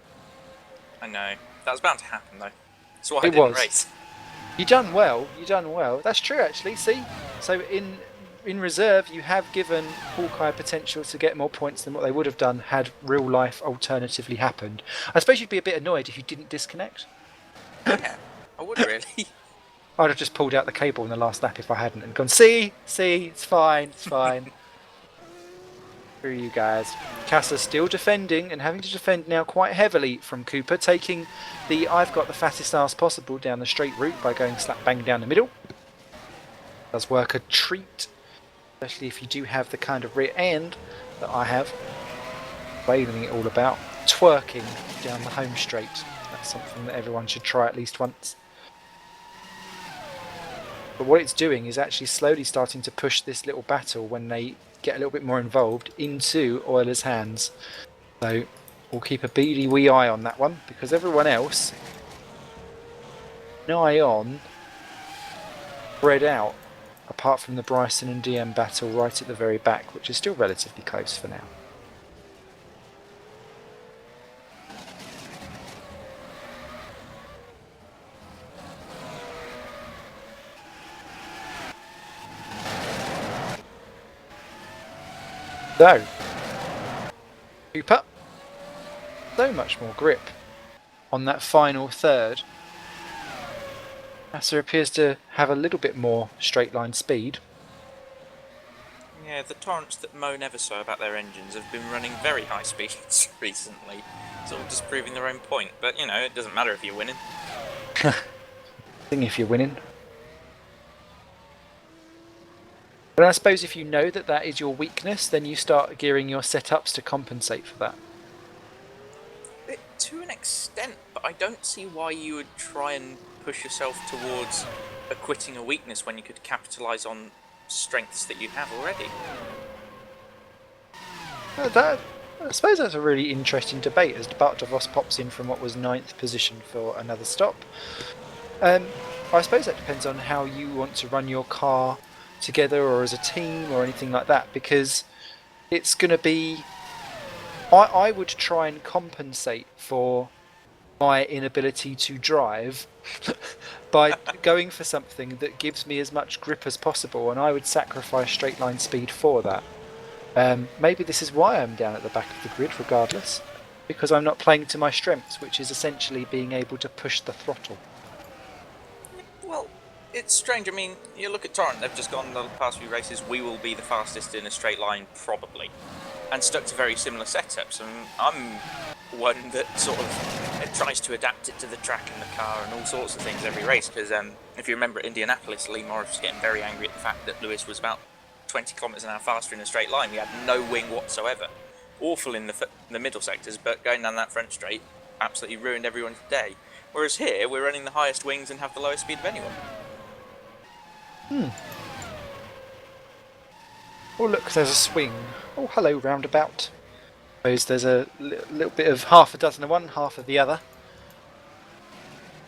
I know. That was bound to happen, though. That's why I It didn't was. race. You done well. You done well. That's true, actually. See, so in reserve, you have given Hawkeye potential to get more points than what they would have done had real life alternatively happened. I suppose you'd be a bit annoyed if you didn't disconnect. Yeah, I would really. I'd have just pulled out the cable in the last lap if I hadn't and gone, see, it's fine, it's fine. Screw you guys. Kassa's still defending and having to defend now quite heavily from Cooper, taking the I've got the fattest ass possible down the straight route by going slap bang down the middle. Does work a treat, especially if you do have the kind of rear end that I have. Wailing it all about. Twerking down the home straight. That's something that everyone should try at least once. But what it's doing is actually slowly starting to push this little battle when they get a little bit more involved into Euler's hands. So we'll keep a beady wee eye on that one because everyone else nigh on spread out apart from the Bryson and DM battle right at the very back, which is still relatively close for now. So, Cooper, so much more grip on that final third. Kassa appears to have a little bit more straight line speed. Yeah, the torrents that moan ever so about their engines have been running very high speeds recently, sort of just proving their own point. But, you know, it doesn't matter if you're winning. Thing if you're winning. But I suppose if you know that that is your weakness, then you start gearing your setups to compensate for that. To an extent, but I don't see why you would try and push yourself towards acquitting a weakness when you could capitalise on strengths that you have already. I suppose that's a really interesting debate as Bart DeVos pops in from what was 9th position for another stop. I suppose that depends on how you want to run your car together or as a team or anything like that, because it's going to be... I would try and compensate for my inability to drive by going for something that gives me as much grip as possible, and I would sacrifice straight line speed for that. Maybe this is why I'm down at the back of the grid regardless, because I'm not playing to my strengths, which is essentially being able to push the throttle. Well, it's strange. I mean, you look at Torrent, they've just gone the past few races, we will be the fastest in a straight line, probably. And stuck to very similar setups. And I'm one that sort of tries to adapt it to the track and the car and all sorts of things every race. Because if you remember at Indianapolis, Lee Morris was getting very angry at the fact that Lewis was about 20 kilometres an hour faster in a straight line. We had no wing whatsoever. Awful in the middle sectors, but going down that front straight absolutely ruined everyone's day. Whereas here, we're running the highest wings and have the lowest speed of anyone. Oh look, there's a swing. Oh hello, roundabout. I suppose there's a little bit of half a dozen of one, half of the other.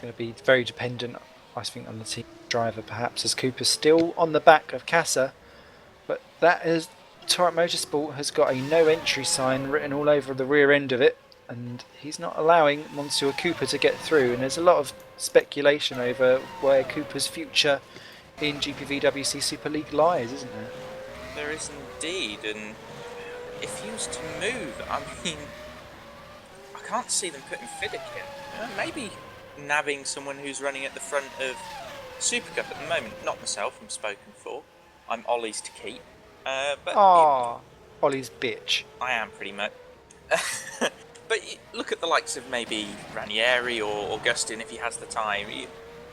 Going to be very dependent, I think, on the team driver perhaps, as Cooper's still on the back of Kassa, that is Torrent Motorsport has got a no entry sign written all over the rear end of it, and he's not allowing Monsieur Cooper to get through. And there's a lot of speculation over where Cooper's future in GPVWC Super League lies, isn't there? There is indeed, and if he was to move, I mean, I can't see them putting Fiddick in. Maybe nabbing someone who's running at the front of Super Cup at the moment. Not myself, I'm spoken for. I'm Ollie's to keep. But Ollie's bitch. I am pretty much. But look at the likes of maybe Ranieri or Augustin if he has the time.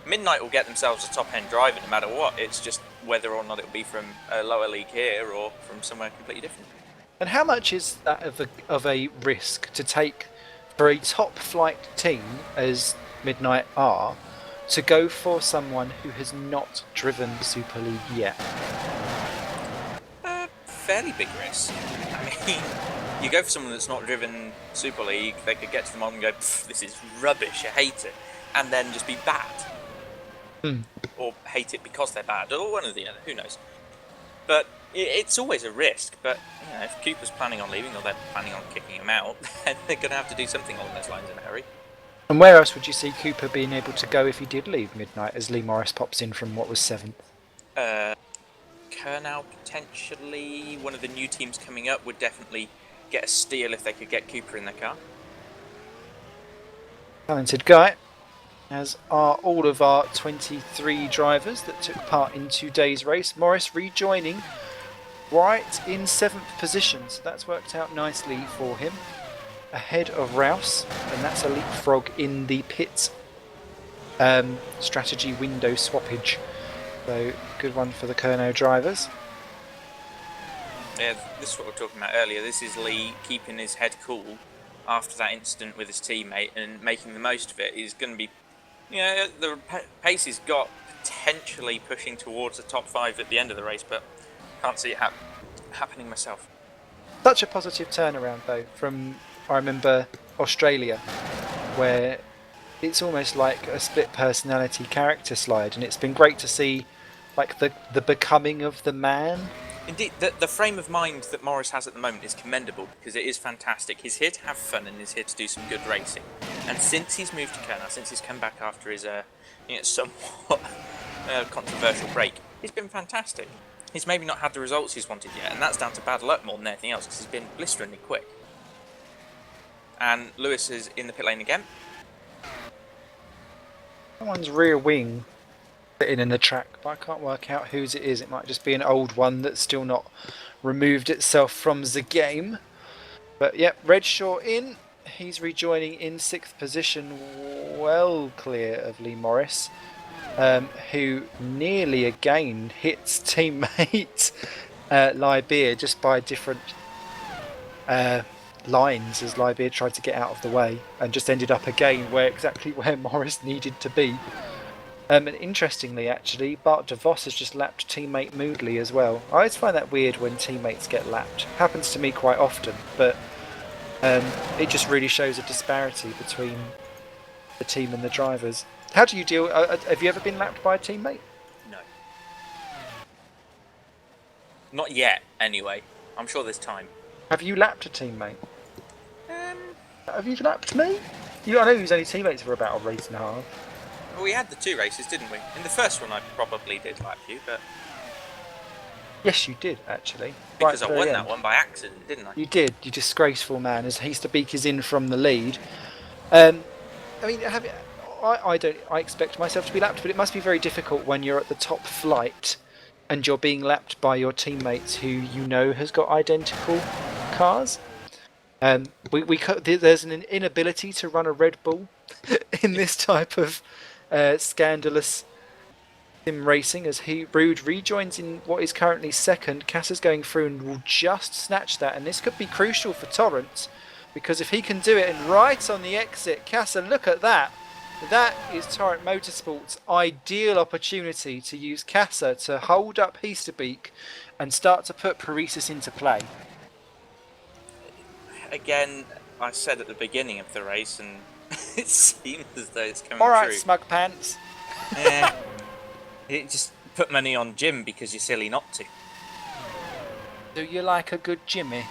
Midnight will get themselves a top-end driver no matter what. It's just whether or not it'll be from a lower league here or from somewhere completely different. And how much is that of a risk to take for a top flight team as Midnight are to go for someone who has not driven Super League yet? Fairly big risk. I mean, you go for someone that's not driven Super League, they could get to the mod and go, this is rubbish, I hate it, and then just be bad. Or hate it because they're bad, or one or the other, who knows. But it's always a risk, but you know, if Cooper's planning on leaving or they're planning on kicking him out, then they're going to have to do something along those lines in a hurry. And where else would you see Cooper being able to go if he did leave Midnight as Lee Morris pops in from what was 7th? Kernow potentially, one of the new teams coming up would definitely get a steal if they could get Cooper in their car. Talented guy, as are all of our 23 drivers that took part in today's race. Morris rejoining right in 7th position, so that's worked out nicely for him. Ahead of Rouse, and that's a leapfrog in the pit strategy window swappage. So, good one for the Kernow drivers. Yeah, this is what we were talking about earlier. This is Lee keeping his head cool after that incident with his teammate and making the most of it. He's going to be, you know, the pace he's got potentially pushing towards the top 5 at the end of the race, but can't see it happening myself. Such a positive turnaround though from, I remember, Australia, where it's almost like a split personality character slide, and it's been great to see like the becoming of the man. Indeed, the frame of mind that Morris has at the moment is commendable because it is fantastic. He's here to have fun and he's here to do some good racing. And since he's moved to Kernow, since he's come back after his somewhat controversial break, he's been fantastic. He's maybe not had the results he's wanted yet, and that's down to bad luck more than anything else because he's been blisteringly quick. And Lewis is in the pit lane again. Someone's rear wing sitting in the track, but I can't work out whose it is. It might just be an old one that's still not removed itself from the game. But yep, Redshaw in. He's rejoining in 6th position, well clear of Lee Morris, who nearly again hits teammate Lybeer just by different lines as Lybeer tried to get out of the way and just ended up again exactly where Morris needed to be. And interestingly, actually, Bart DeVos has just lapped teammate Moodley as well. I always find that weird when teammates get lapped. Happens to me quite often, but it just really shows a disparity between the team and the drivers. How do you deal? Have you ever been lapped by a teammate? No. Not yet, anyway. I'm sure there's time. Have you lapped a teammate? Have you lapped me? I know you was only teammates for about a race and a half. Well, we had the 2 races, didn't we? In the first one, I probably did lap you, but Yes, you did actually. because Right I at the won end. that one by accident, didn't I? You did, you disgraceful man, as Heasterbeek is in from the lead. I mean, I expect myself to be lapped, but it must be very difficult when you're at the top flight and you're being lapped by your teammates who you know has got identical cars. There's an inability to run a Red Bull in this type of scandalous sim racing, as Rude rejoins in what is currently 2nd. Cassa's going through and will just snatch that, and this could be crucial for Torrance, because if he can do it and right on the exit, Cassa, look at that. That is Torrent Motorsport's ideal opportunity to use Cassa to hold up Heasterbeek and start to put Paresis into play. Again, I said at the beginning of the race, and it seems as though it's coming Alright, true. smug pants. It just put money on Jim because you're silly not to. Do you like a good Jimmy?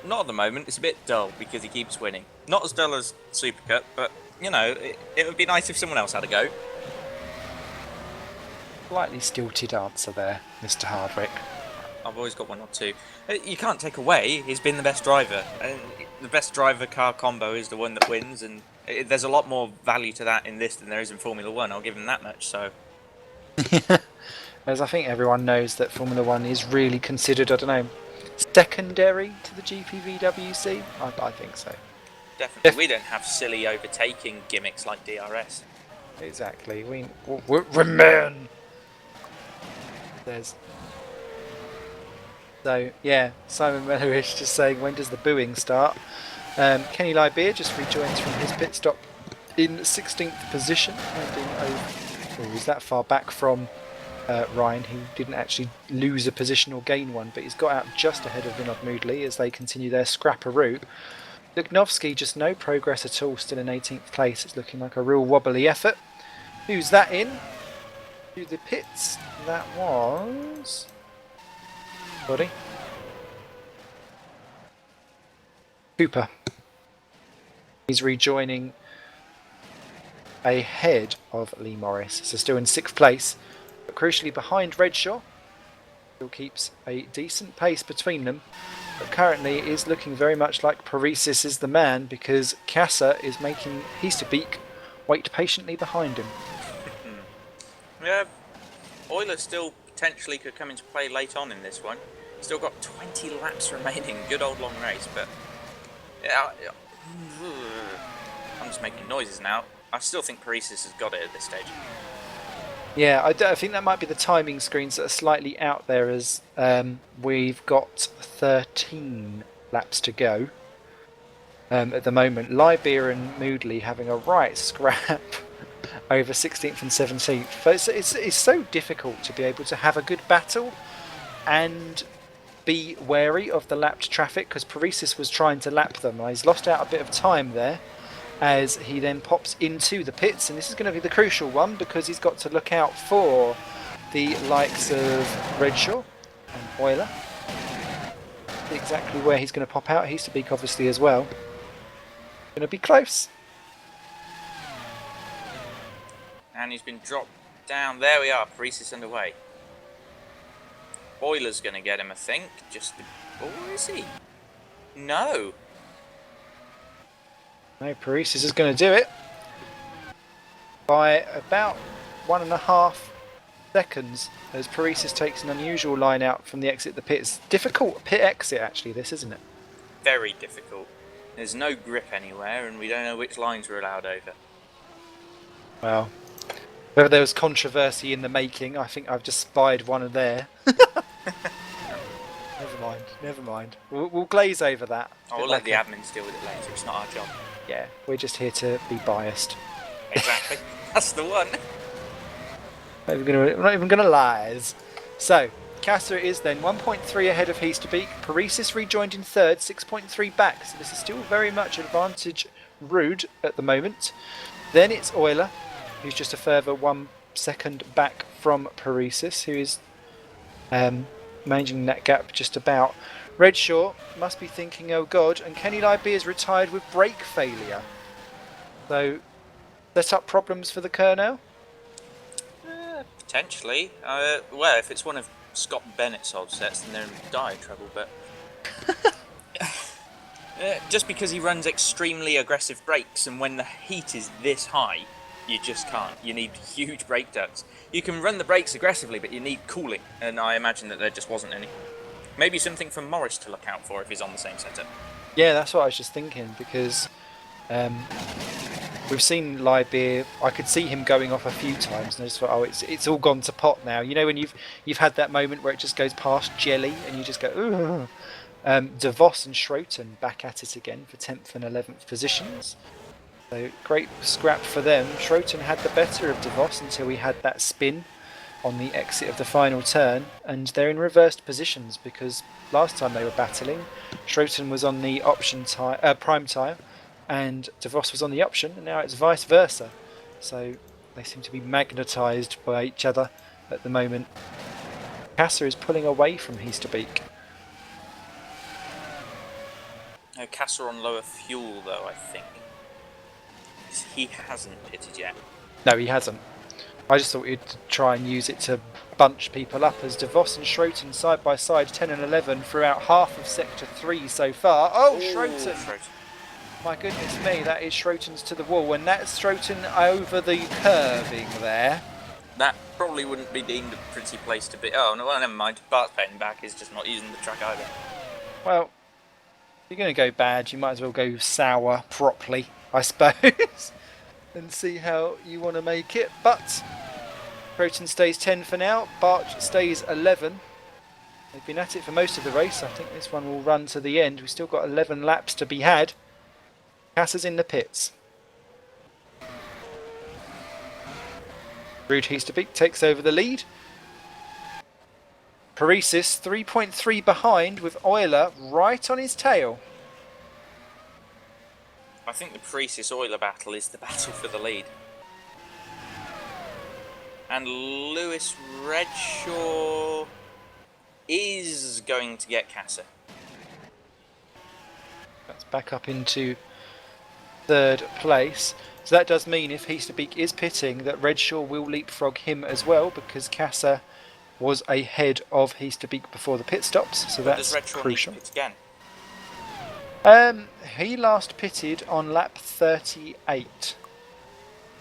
Not at the moment. It's a bit dull because he keeps winning. Not as dull as Super Cup, but you know, it would be nice if someone else had a go. Slightly stilted answer there, Mr. Hardwick. I've always got one or two. You can't take away he's been the best driver. And the best driver car combo is the one that wins, and there's a lot more value to that in this than there is in Formula 1. I'll give him that much. So. As I think everyone knows that Formula 1 is really considered, I don't know, secondary to the GPVWC? I think so. Definitely. We don't have silly overtaking gimmicks like DRS. Exactly. We're men! There's... So, yeah, Simon Mellerish just saying, when does the booing start? Kenny Lybeer just rejoins from his pit stop in 16th position. He's that far back from Ryan, who didn't actually lose a position or gain one, but he's got out just ahead of Vinod Moodley as they continue their scrapperoo. Luknovsky, just no progress at all, still in 18th place. It's looking like a real wobbly effort. Who's that in? To the pits. That was... Buddy? Cooper. He's rejoining ahead of Lee Morris, so still in 6th place, but crucially behind Redshaw. Still keeps a decent pace between them, but currently it is looking very much like Paresis is the man, because Kassa is making Heasterbeek wait patiently behind him. Yeah, Euler still potentially could come into play late on in this one. Still got 20 laps remaining. Good old long race, but yeah, I'm just making noises now. I still think Paresis has got it at this stage. Yeah, I think that might be the timing screens that are slightly out there, as we've got 13 laps to go at the moment. Lybeer and Moodley having a right scrap over 16th and 17th. But it's so difficult to be able to have a good battle and be wary of the lapped traffic, because Paresis was trying to lap them. He's lost out a bit of time there as he then pops into the pits, and this is going to be the crucial one because he's got to look out for the likes of Redshaw and Euler. Exactly where he's going to pop out. Heasterbeek obviously as well. Going to be close. And he's been dropped down. There we are. Paresis underway. Euler's going to get him, I think. Or is he? No. No, Paresis is going to do it by about 1.5 seconds as Paresis takes an unusual line out from the exit of the pits. Difficult pit exit, actually, this, isn't it? Very difficult. There's no grip anywhere, and we don't know which lines we're allowed over. Well, whether there was controversy in the making, I think I've just spied one of there. Never mind. We'll glaze over that. We'll let the admins deal with it later. It's not our job. Yeah, we're just here to be biased. Exactly. That's the one. We're not even going to lies. So, Kassa is then 1.3 ahead of Heasterbeek. Paresis rejoined in 3rd, 6.3 back. So this is still very much advantage Rude at the moment. Then it's Euler, who's just a further 1 second back from Paresis, who is managing that gap just about. Redshaw must be thinking, oh god, and Kenny Lybeer is retired with brake failure. So, set up problems for the Colonel? Potentially. Well, if it's one of Scott Bennett's old sets, then they're in dire trouble, but... just because he runs extremely aggressive brakes, and when the heat is this high, you just can't. You need huge brake ducts. You can run the brakes aggressively, but you need cooling, and I imagine that there just wasn't any. Maybe something for Morris to look out for if he's on the same setup. Yeah, that's what I was just thinking, because we've seen Lybeer. I could see him going off a few times, and I just thought, oh, it's all gone to pot now. You know, when you've had that moment where it just goes past jelly, and you just go, ooh. De Vos and Schroten back at it again for 10th and 11th positions. So great scrap for them. Schroten had the better of De Vos until he had that spin on the exit of the final turn, and they're in reversed positions because last time they were battling, Schroten was on the option prime tyre and De Vos was on the option, and now it's vice versa. So they seem to be magnetised by each other at the moment. Kassa is pulling away from Heasterbeek. No, Kasser on lower fuel though, I think. He hasn't pitted yet. No, he hasn't. I just thought he'd try and use it to bunch people up as DeVos and Schroten side by side, 10 and 11 throughout half of Sector 3 so far. Oh, Schroten! My goodness me, that is Schroten's to the wall, and that's Schroten over the curving there. That probably wouldn't be deemed a pretty place to be. Oh, no, well, never mind. Bart's paying back, he's just not using the track either. Well, if you're going to go bad, you might as well go sour properly, I suppose, and see how you want to make it. But Schroten stays 10 for now, Bart stays 11. They've been at it for most of the race. I think this one will run to the end. We've still got 11 laps to be had. Kasser's in the pits. Ruud Heasterbeek takes over the lead. Paresis 3.3 behind with Euler right on his tail. I think the Paresis-Euler battle is the battle for the lead. And Lewis Redshaw is going to get Kasser. That's back up into third place. So that does mean if Heasterbeek is pitting that Redshaw will leapfrog him as well, because Kasser was ahead of Heasterbeek before the pit stops, so that's crucial. Does Redshaw need to pit again? He last pitted on lap 38.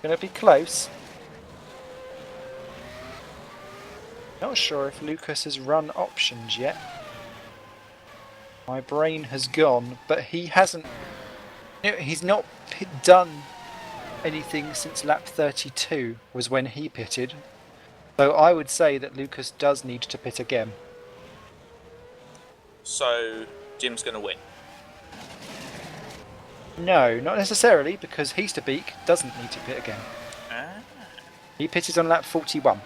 Gonna be close. Not sure if Lucas has run options yet. My brain has gone, but he hasn't. He's not done anything since lap 32 was when he pitted. So I would say that Lucas does need to pit again. So Jim's going to win? No, not necessarily, because Heasterbeek doesn't need to pit again. He pitted on lap 41.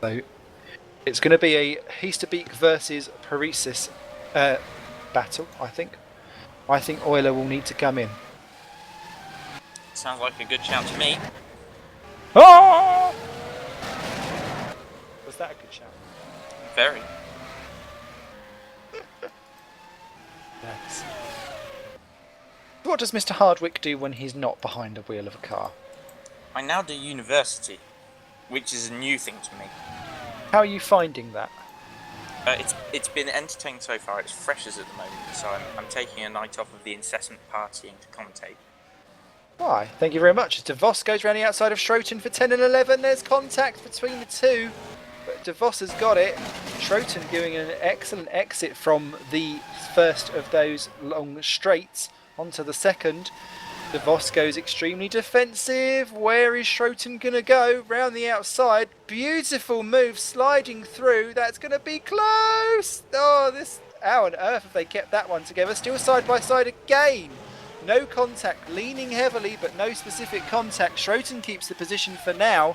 So it's going to be a Heasterbeek versus Paresis battle, I think. I think Euler will need to come in. Sounds like a good shout to me. Oh! Was that a good shout? Very. Thanks. What does Mr. Hardwick do when he's not behind the wheel of a car? I now do university, which is a new thing to me. How are you finding that? It's been entertaining so far. It's freshers at the moment, so I'm taking a night off of the incessant partying to commentate. Why? Thank you very much. As DeVos goes around the outside of Schroten for 10 and 11. There's contact between the two, but DeVos has got it. Schroten doing an excellent exit from the first of those long straights onto the second. DeVos goes extremely defensive. Where is Schroten going to go? Round the outside. Beautiful move, sliding through. That's going to be close. Oh, how on earth have they kept that one together? Still side by side again. No contact, leaning heavily, but no specific contact. Schroten keeps the position for now.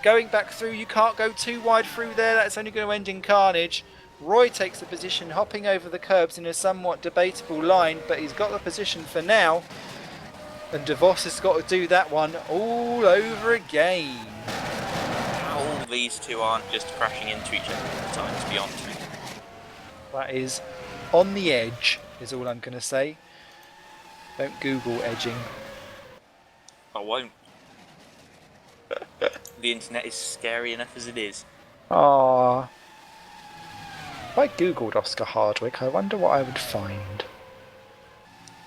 Going back through, you can't go too wide through there. That's only going to end in carnage. Roy takes the position, hopping over the curbs in a somewhat debatable line, but he's got the position for now. And DeVos has got to do that one all over again. How these two aren't just crashing into each other all the time is beyond me. That is on the edge, is all I'm going to say. Don't Google edging. I won't. The internet is scary enough as it is. Ah. If I googled Oscar Hardwick, I wonder what I would find.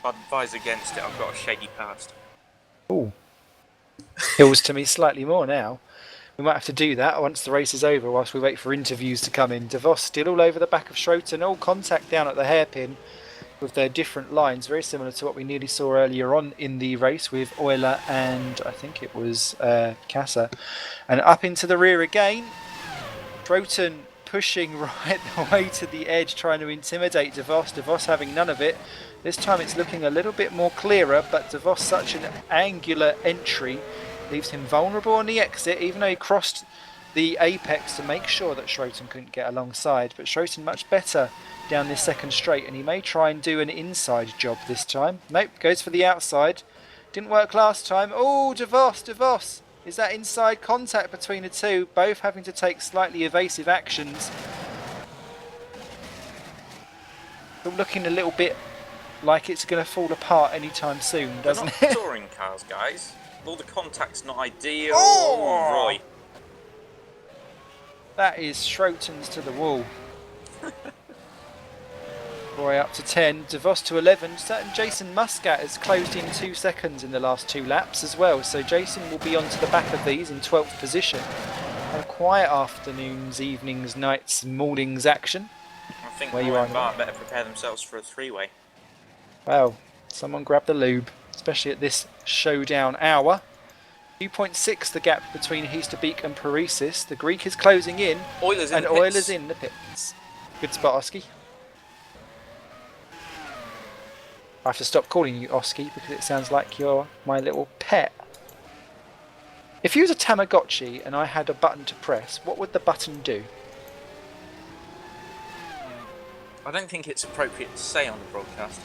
I'd advise against it. I've got a shady past. Ooh. Hills to me slightly more now. We might have to do that once the race is over, whilst we wait for interviews to come in. DeVos still all over the back of Schroten, all contact down at the hairpin with their different lines, very similar to what we nearly saw earlier on in the race with Euler and I think it was Kasser. And up into the rear again. Schroten pushing right the way to the edge, trying to intimidate DeVos. DeVos having none of it. This time it's looking a little bit more clearer, but DeVos, such an angular entry, leaves him vulnerable on the exit, even though he crossed the apex to make sure that Schroten couldn't get alongside. But Schroten much better down this second straight, and he may try and do an inside job this time. Nope, goes for the outside. Didn't work last time. Oh, DeVos! Is that inside contact between the two, both having to take slightly evasive actions? But looking a little bit like it's going to fall apart anytime soon, They're doesn't not it? touring cars, guys. All the contact's not ideal. Oh! Roy. That is Schroten's to the wall. Roy up to 10, DeVos to 11. Certain Jason Muscat has closed in 2 seconds in the last 2 laps as well. So Jason will be onto the back of these in 12th position. And a quiet afternoons, evenings, nights, mornings action. I think Where Roy you are and Bart better prepare themselves for a 3-way. Well, someone grab the lube, especially at this showdown hour. 2.6 the gap between Heasterbeek and Paresis. The Greek is closing in. Oilers in and the pits. Oilers in the pits. Good spot, Oski. I have to stop calling you Oski because it sounds like you're my little pet. If you was a Tamagotchi and I had a button to press, what would the button do? I don't think it's appropriate to say on the broadcast.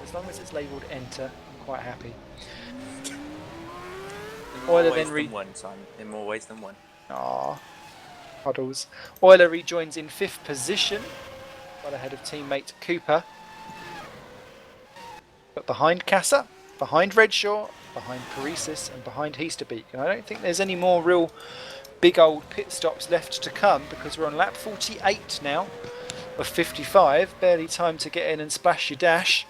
As long as it's labelled enter, I'm quite happy. In more Oiler ways then than one, Simon. In more ways than one. Aww. Puddles. Euler rejoins in 5th position, well ahead of teammate Cooper. But behind Casa, behind Redshaw, behind Paresis and behind Heasterbeek. And I don't think there's any more real big old pit stops left to come because we're on lap 48 now of 55. Barely time to get in and splash your dash.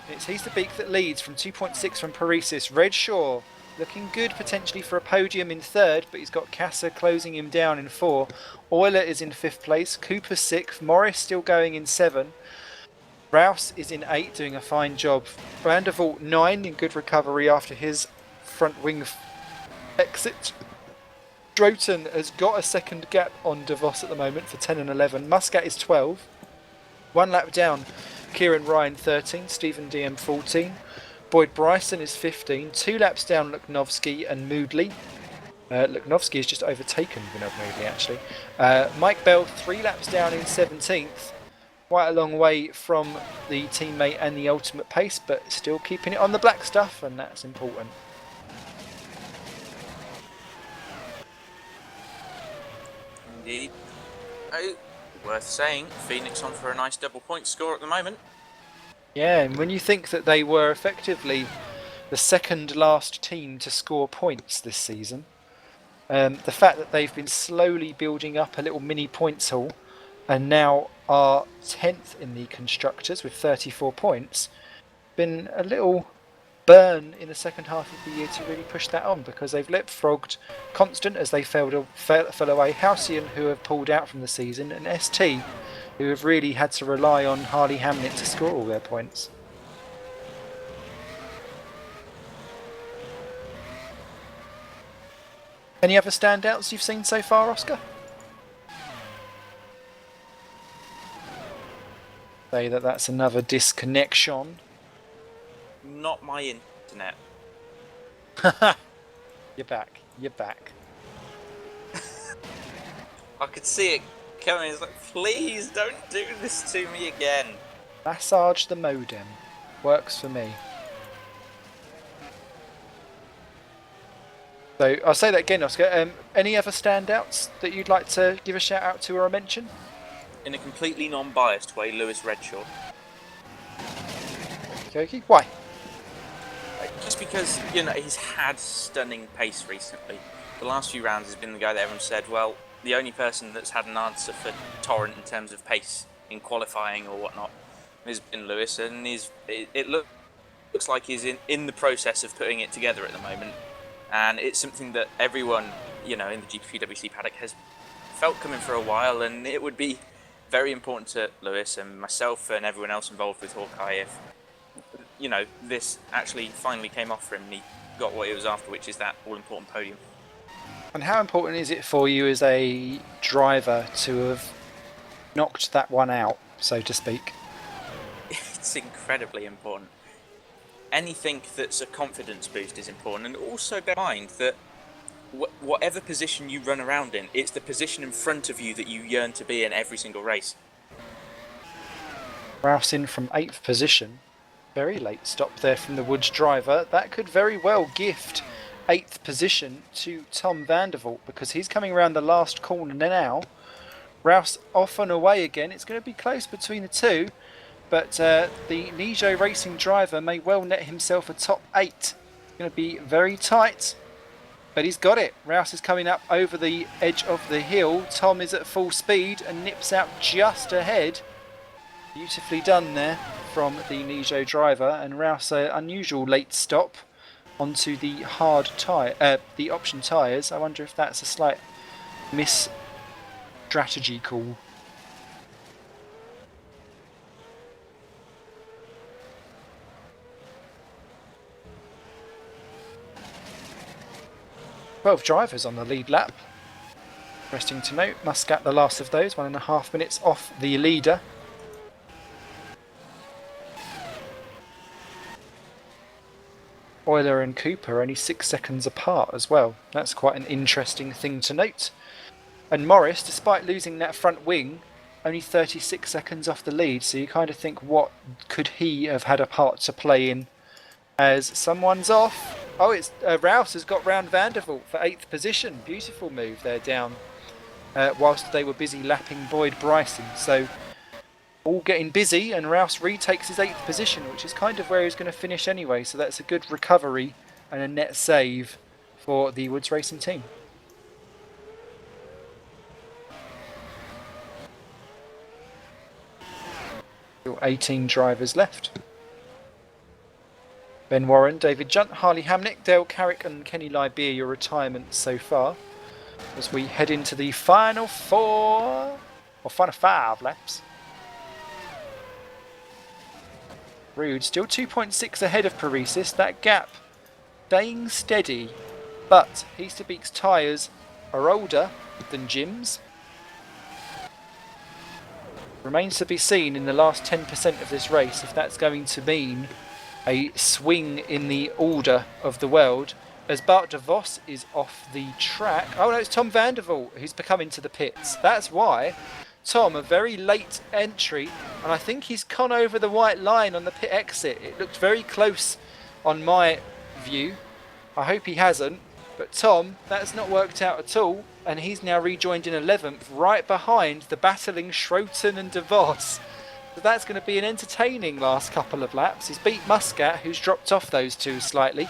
It's Heasterbeek that leads from 2.6 from Paresis. Redshaw looking good potentially for a podium in 3rd, but he's got Casa closing him down in 4. Euler is in 5th place, Cooper 6th, Morris still going in 7. Rouse is in 8, doing a fine job. Vandervoort 9 in good recovery after his front wing exit. Droton has got a second gap on DeVos at the moment for 10 and 11. Muscat is 12. 1 lap down, Kieran Ryan 13, Stephen DM 14. Boyd Bryson is 15. 2 laps down, Luknovsky and Moodley. Luknovsky has just overtaken Vinod Moodley actually. Mike Bell 3 laps down in 17th. Quite a long way from the teammate and the ultimate pace, but still keeping it on the black stuff, and that's important. Indeed. Oh, worth saying, Phoenix on for a nice double point score at the moment. Yeah, and when you think that they were effectively the second last team to score points this season, the fact that they've been slowly building up a little mini points haul and now are 10th in the constructors with 34 points, been a little burn in the second half of the year to really push that on, because they've leapfrogged Constant as they fell away, Halcyon who have pulled out from the season, and ST who have really had to rely on Harley Hamnet to score all their points. Any other standouts you've seen so far, Oscar? Say that that's another disconnection. Not my internet. You're back. You're back. I could see it coming. It's like, please don't do this to me again. Massage the modem. Works for me. So I'll say that again, Oscar. Any other standouts that you'd like to give a shout out to or a mention? In a completely non-biased way, Lewis Redshaw. Okay. Why? Just because, you know, he's had stunning pace recently. The last few rounds has been the guy that everyone said, well, the only person that's had an answer for Torrent in terms of pace in qualifying or whatnot has been Lewis, and it looks like he's in the process of putting it together at the moment. And it's something that everyone, you know, in the GPVWC paddock has felt coming for a while, and it would be very important to Lewis and myself and everyone else involved with Hawkeye if, you know, this actually finally came off for him and he got what he was after, which is that all-important podium. And how important is it for you as a driver to have knocked that one out, so to speak? It's incredibly important. Anything that's a confidence boost is important, and also bear in mind that whatever position you run around in, it's the position in front of you that you yearn to be in every single race. Rouse in from 8th position. Very late stop there from the Woods driver. That could very well gift 8th position to Tom Vandervoort, because he's coming around the last corner now. Rouse off and away again. It's going to be close between the two, but the Nijo Racing driver may well net himself a top 8. It's going to be very tight, but he's got it. Rouse is coming up over the edge of the hill. Tom is at full speed and nips out just ahead. Beautifully done there from the Nijo driver, and Rouse unusual late stop onto the hard tyre, the option tyres. I wonder if that's a slight strategy call. Twelve drivers on the lead lap. Interesting to note, Muscat the last of those, 1.5 minutes off the leader. Euler and Cooper only 6 seconds apart as well. That's quite an interesting thing to note. And Morris, despite losing that front wing, only 36 seconds off the lead. So you kind of think, what could he have had a part to play in? As someone's off. Oh, it's Rouse has got round Vandervoort for 8th position. Beautiful move there down. Whilst they were busy lapping Boyd Bryson. So all getting busy, and Rouse retakes his 8th position, which is kind of where he's going to finish anyway. So that's a good recovery and a net save for the Woods Racing team. Still 18 drivers left. Ben Warren, David Junt, Harley Hamnick, Dale Carrick and Kenny Lybeer, your retirement so far. As we head into the final 4 or final 5 laps. Rude still 2.6 ahead of Paresis. That gap staying steady, but Easterbeek's tyres are older than Jim's. Remains to be seen in the last 10% of this race if that's going to mean a swing in the order of the world, as Bart de Vos is off the track. Oh no, it's Tom Vandervoort who's come into the pits. That's why. Tom, a very late entry, and I think he's gone over the white line on the pit exit. It looked very close on my view. I hope he hasn't, but Tom, that's not worked out at all, and he's now rejoined in 11th, right behind the battling Schroten and de Vos. So that's going to be an entertaining last couple of laps. He's beat Muscat, who's dropped off those two slightly.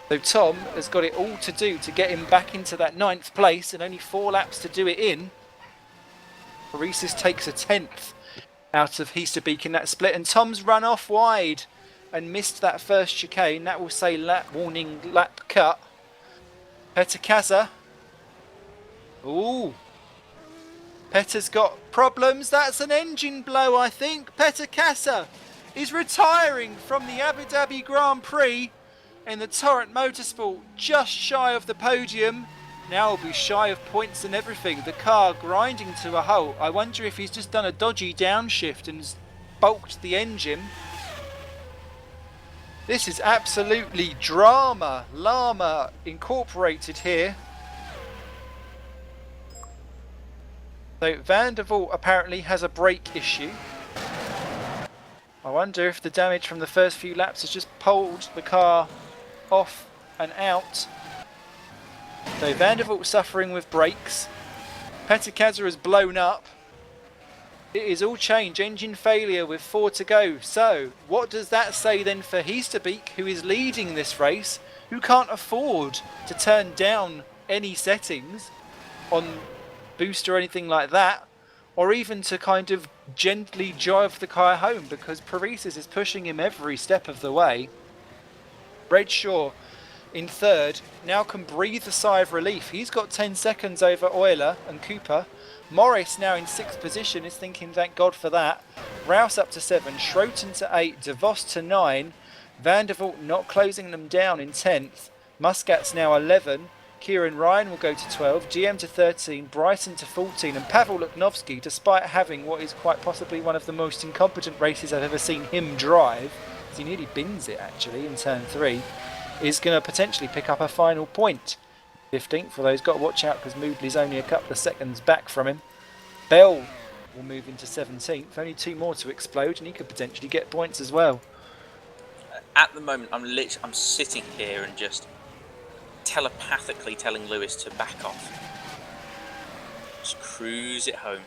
So Tom has got it all to do to get him back into that 9th place, and only 4 laps to do it in. Paresis takes a 10th out of Easterbeek in that split, and Tom's run off wide and missed that first chicane. That will say lap warning, lap cut. Petacasa. Ooh. Petter's got problems. That's an engine blow, I think. Petacasa is retiring from the Abu Dhabi Grand Prix in the Torrent Motorsport, just shy of the podium. Now he'll be shy of points and everything. The car grinding to a halt. I wonder if he's just done a dodgy downshift and bulked the engine. This is absolutely drama. Llama incorporated here. So Vandervoort apparently has a brake issue. I wonder if the damage from the first few laps has just pulled the car off and out. So Vandervoort suffering with brakes. Petacasa has blown up. It is all change. Engine failure with 4 to go. So what does that say then for Easterbeek, who is leading this race, who can't afford to turn down any settings on boost or anything like that, or even to kind of gently drive the car home, because Paresis is pushing him every step of the way. Redshaw in 3rd now can breathe a sigh of relief. He's got 10 seconds over Euler and Cooper. Morris now in 6th position is thinking thank God for that. Rouse up to 7, Schroten to 8, de Vos to 9, Vandervoort not closing them down in 10th. Muscat's now 11. Kieran Ryan will go to 12, GM to 13, Bryson to 14, and Pavel Luknovsky, despite having what is quite possibly one of the most incompetent races I've ever seen him drive, as he nearly bins it actually in turn 3, is going to potentially pick up a final point. 15th, although he's got to watch out because Moodley's only a couple of seconds back from him. Bell will move into 17th, only 2 more to explode, and he could potentially get points as well. At the moment, I'm sitting here and just telepathically telling Lewis to back off. Just cruise it home.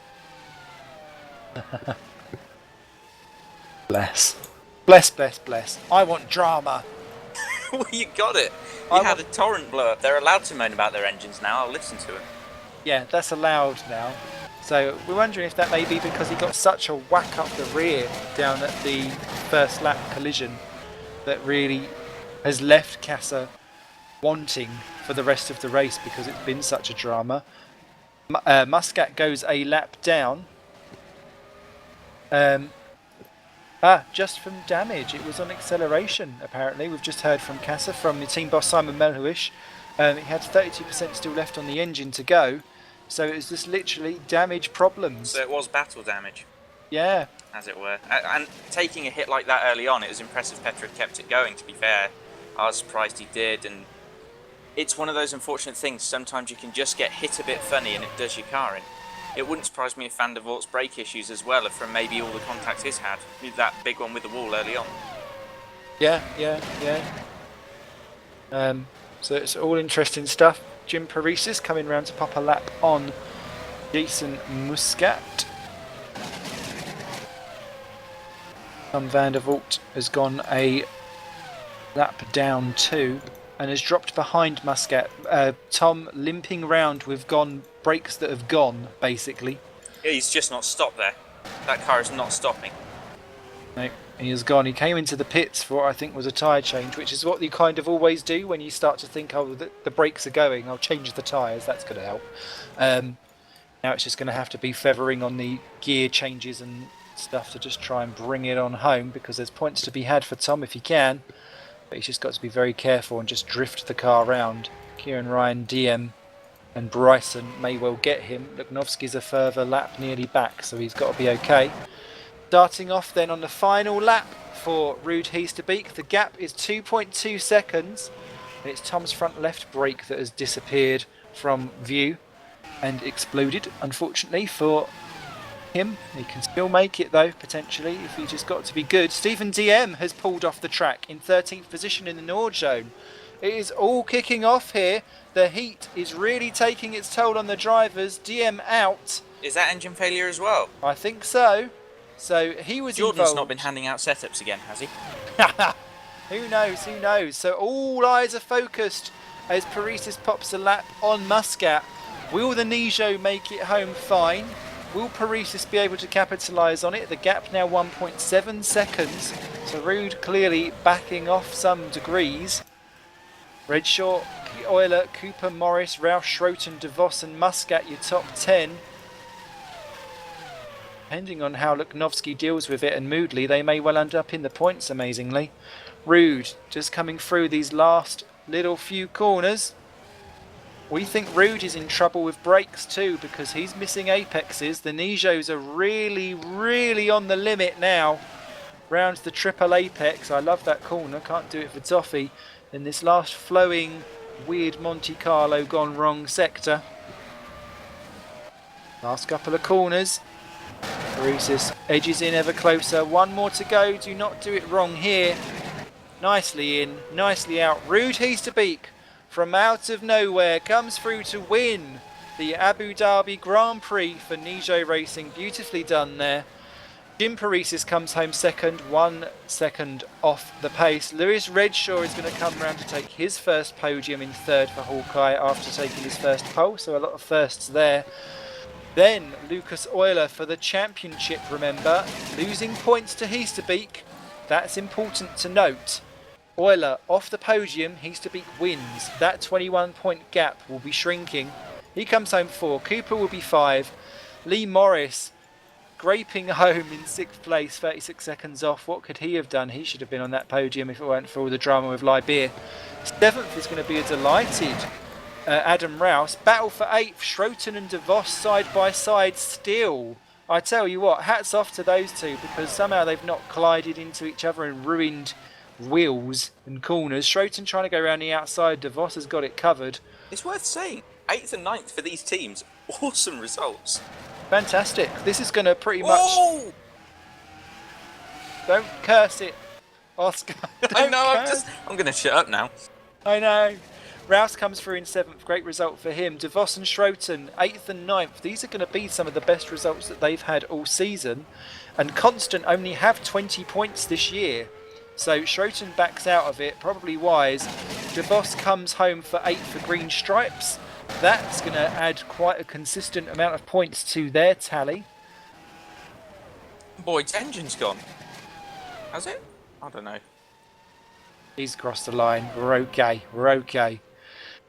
Bless. Bless, bless, bless. I want drama. Well, you got it. I You had a torrent blow up. They're allowed to moan about their engines now. I'll listen to it. Yeah, that's allowed now. So we're wondering if that may be because he got such a whack up the rear down at the first lap collision that really has left Casa wanting for the rest of the race because it's been such a drama. Muscat goes a lap down. Just from damage. It was on acceleration, apparently. We've just heard from Casa, from the team boss Simon Melhuish. He had 32% still left on the engine to go. So it was just literally damage problems. So it was battle damage. Yeah. As it were. And taking a hit like that early on, it was impressive Petra kept it going, to be fair. I was surprised he did, and it's one of those unfortunate things. Sometimes you can just get hit a bit funny and it does your car in. It wouldn't surprise me if Van der Voort's brake issues as well are from maybe all the contacts he's had. That big one with the wall early on. Yeah. So it's all interesting stuff. Jim Paresis coming round to pop a lap on Jason Muscat. Tom Van der Voort has gone a lap down too and has dropped behind Muscat. Tom limping round with brakes that have gone, basically. He's just not stopped there. That car is not stopping. No, he has gone. He came into the pits for what I think was a tyre change, which is what you kind of always do when you start to think, oh, the brakes are going, I'll change the tyres, that's going to help. Now it's just going to have to be feathering on the gear changes and stuff to just try and bring it on home, because there's points to be had for Tom if he can, but he's just got to be very careful and just drift the car round. Kieran Ryan, DM and Bryson may well get him. Luknovski's a further lap nearly back, so he's got to be okay. Starting off then on the final lap for Ruud Heesterbeek, the gap is 2.2 seconds, and it's Tom's front left brake that has disappeared from view and exploded, unfortunately for him. He can still make it though, potentially, if he just got to be good. Stephen DM has pulled off the track in 13th position in the Nord Zone. It is all kicking off here. The heat is really taking its toll on the drivers. DM out. Is that engine failure as well? I think so. So he was Jordan's involved. not been handing out setups again, has he? Who knows? So all eyes are focused as Paresis pops a lap on Muscat. Will the Nijo make it home fine? Will Paresis be able to capitalise on it? The gap now 1.7 seconds. So Ruud clearly backing off some degrees. Redshaw, Euler, Cooper, Morris, Roush, Schroten, De Vos and Muscat, your top 10. Depending on how Luknovski deals with it and Moodley, they may well end up in the points, amazingly. Ruud just coming through these last little few corners. We think Ruud is in trouble with brakes too, because he's missing apexes. The Nijos are really on the limit now. Round the triple apex. I love that corner, can't do it for Toffee. In this last flowing, weird Monte Carlo gone wrong sector. Last couple of corners. Paresis edges in ever closer. One more to go. Do not do it wrong here. Nicely in, nicely out. Ruud Heesterbeek from out of nowhere comes through to win the Abu Dhabi Grand Prix for Nijo Racing. Beautifully done there. Jim Paresis comes home second, 1 second off the pace. Lewis Redshaw is going to come round to take his first podium in third for Hawkeye after taking his first pole, so a lot of firsts there. Then Lucas Euler for the championship, remember, losing points to Heesterbeek. That's important to note. Euler off the podium, Heesterbeek wins. That 21-point gap will be shrinking. He comes home 4. Cooper will be 5. Lee Morris scraping home in 6th place, 36 seconds off. What could he have done? He should have been on that podium if it weren't for all the drama with Libeer. 7th is going to be a delighted Adam Rouse. Battle for 8th, Schroten and De Vos side by side still. I tell you what, hats off to those two, because somehow they've not collided into each other and ruined wheels and corners. Schroten trying to go around the outside. De Vos has got it covered. It's worth saying, 8th and 9th for these teams. Awesome results. Fantastic. This is going to pretty much... Whoa! Don't curse it, Oscar. I know, I'm going to shut up now. I know. Rouse comes through in 7th. Great result for him. DeVos and Schroten, 8th and 9th. These are going to be some of the best results that they've had all season. And Constant only have 20 points this year. So Schroten backs out of it, probably wise. DeVos comes home for 8th for Green Stripes. That's going to add quite a consistent amount of points to their tally. Boyd's engine's gone. Has it? I don't know. He's crossed the line. We're okay. We're okay.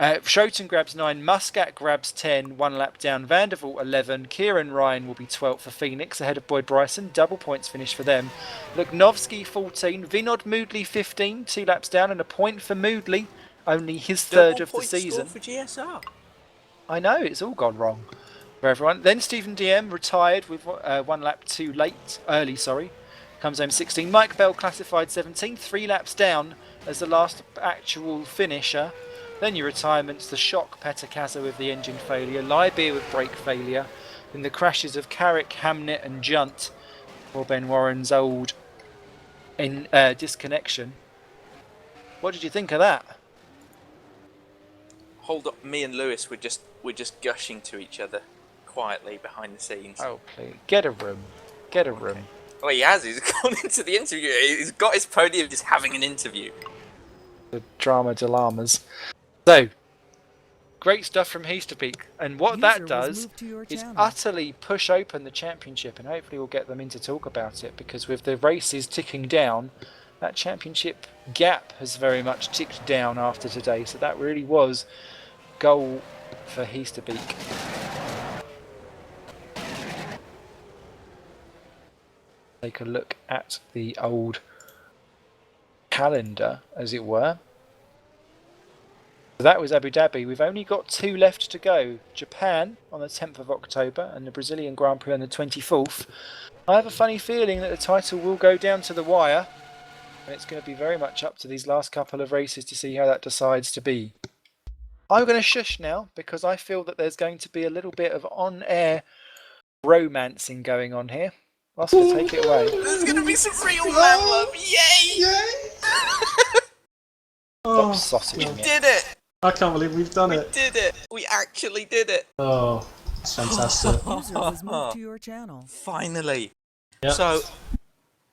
Schroten grabs 9. Muscat grabs 10. 1 lap down. Vandervoort 11. Kieran Ryan will be 12th for Phoenix ahead of Boyd Bryson. Double points finish for them. Luknovsky 14. Vinod Moodley 15. 2 laps down and a point for Moodley. Only his third of the season. For GSR. I know, it's all gone wrong for everyone. Then Stephen DM retired with 1 lap too late. Early, sorry. Comes home 16. Mike Bell classified 17th. 3 laps down as the last actual finisher. Then your retirements, the shock Petacasa with the engine failure, Liebeer with brake failure, then the crashes of Carrick, Hamnet and Junt for Ben Warren's old disconnection. What did you think of that? Hold up, me and Lewis were just gushing to each other quietly behind the scenes. Oh please, get a room. Get a room. Well, he has. He's gone into the interview. He's got his podium just having an interview. The drama dilemmas. So, great stuff from Heasterpeak. And what that does is utterly push open the championship, and hopefully we'll get them in to talk about it, because with the races ticking down, that championship gap has very much ticked down after today. So that really was goal for Heasterbeek. Take a look at the old calendar, as it were. So that was Abu Dhabi. We've only got 2 left to go. Japan on the 10th of October and the Brazilian Grand Prix on the 24th. I have a funny feeling that the title will go down to the wire. And it's going to be very much up to these last couple of races to see how that decides to be. I'm going to shush now because I feel that there's going to be a little bit of on-air romancing going on here. Oscar, take it away. There's going to be some real man love. Yay! Yay! Stop sausaging We it. did it! I can't believe we've done it. We did it! We actually did it! Oh, it's fantastic. User was moved to your channel. Finally! Yep. So,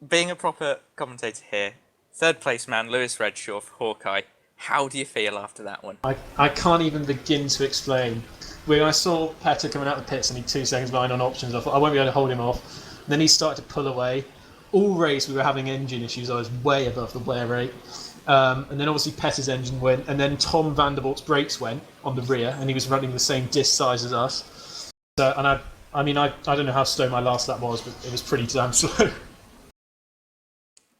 being a proper commentator here, 3rd place man Lewis Redshaw for Hawkeye, how do you feel after that one? I can't even begin to explain. When I saw Petter coming out of the pits and he 2 seconds behind on options, I thought I won't be able to hold him off. Then he started to pull away. All race we were having engine issues. I was way above the wear rate. And then obviously Petter's engine went, and then Tom Vandervoort's brakes went on the rear, and he was running the same disc size as us. So, and I don't know how slow my last lap was, but it was pretty damn slow.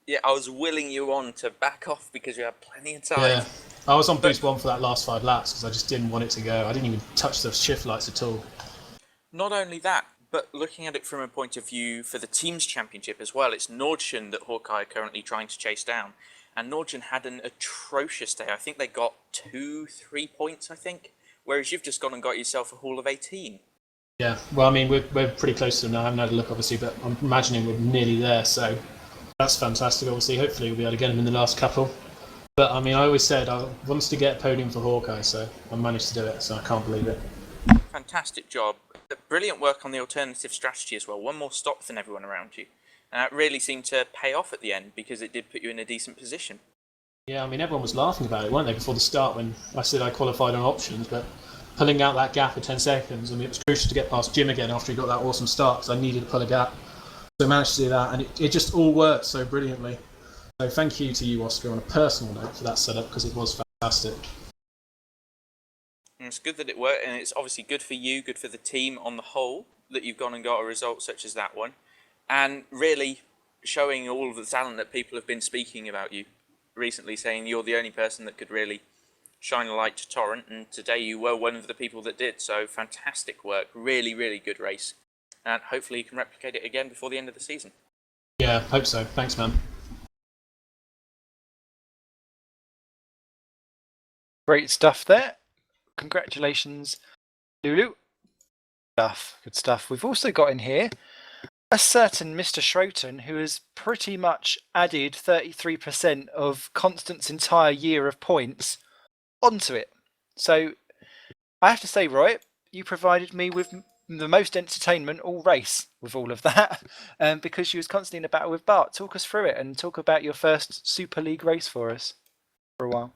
Yeah, I was willing you on to back off because you had plenty of time. Yeah, I was on boost 1 for that last 5 laps because I just didn't want it to go. I didn't even touch the shift lights at all. Not only that, but looking at it from a point of view for the team's championship as well, it's Nordschen that Hawkeye are currently trying to chase down. And Nordschen had an atrocious day. I think they got 2-3 points, I think. Whereas you've just gone and got yourself a haul of 18. Yeah, well, I mean, we're pretty close to them now. I haven't had a look, obviously, but I'm imagining we're nearly there, so that's fantastic, obviously. Hopefully we'll be able to get them in the last couple. But, I mean, I always said I wanted to get a podium for Hawkeye, so I managed to do it, so I can't believe it. Fantastic job. Brilliant work on the alternative strategy as well. 1 more stop than everyone around you. And that really seemed to pay off at the end because it did put you in a decent position. Yeah, I mean, everyone was laughing about it, weren't they, before the start when I said I qualified on options, but pulling out that gap of 10 seconds, I mean, it was crucial to get past Jim again after he got that awesome start because I needed to pull a gap. So I managed to do that, and it just all worked so brilliantly. So thank you to you, Oscar, on a personal note for that setup because it was fantastic. And it's good that it worked, and it's obviously good for you, good for the team on the whole, that you've gone and got a result such as that one. And really showing all of the talent that people have been speaking about you recently, saying you're the only person that could really shine a light to Torrent, and today you were one of the people that did. So fantastic work, really, really good race. And hopefully you can replicate it again before the end of the season. Yeah, hope so. Thanks, man. Great stuff there. Congratulations, Lulu. Good stuff. We've also got in here a certain Mr. Schroten who has pretty much added 33% of Constant's entire year of points onto it. So I have to say, Roy, you provided me with the most entertainment all race with all of that, because she was constantly in a battle with Bart. Talk us through it and talk about your first Super League race for us for a while.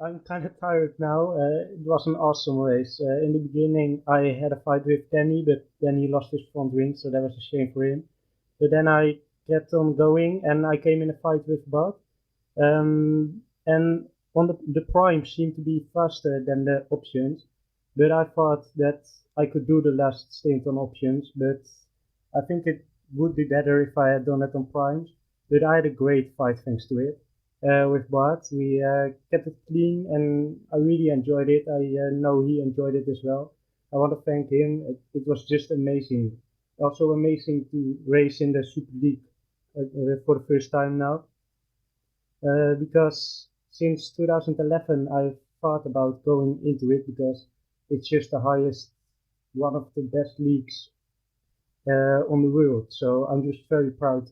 I'm kind of tired now. It was an awesome race. In the beginning, I had a fight with Danny, but then he lost his front wing, so that was a shame for him. But then I kept on going, and I came in a fight with Bart. And on the prime seemed to be faster than the options, but I thought that I could do the last stint on options, but I think it would be better if I had done it on primes. But I had a great fight thanks to it. With Bart, we kept it clean, and I really enjoyed it. I know he enjoyed it as well. I want to thank him. It was just amazing. Also amazing to race in the Super League for the first time now. Because since 2011 I've thought about going into it because it's just the highest, one of the best leagues on the world. So I'm just very proud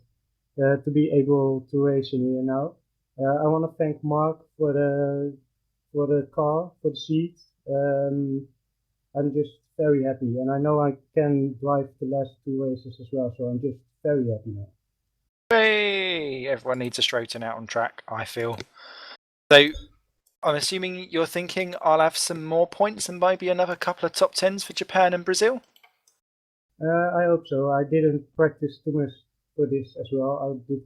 to be able to race in here now. I want to thank Mark for the car, for the seat. I'm just very happy, and I know I can drive the last two races as well. So I'm just very happy now. Hey, everyone needs a straighten out on track, I feel. So I'm assuming you're thinking I'll have some more points and maybe another couple of top 10s for Japan and Brazil? I hope so. I didn't practice too much for this as well. I did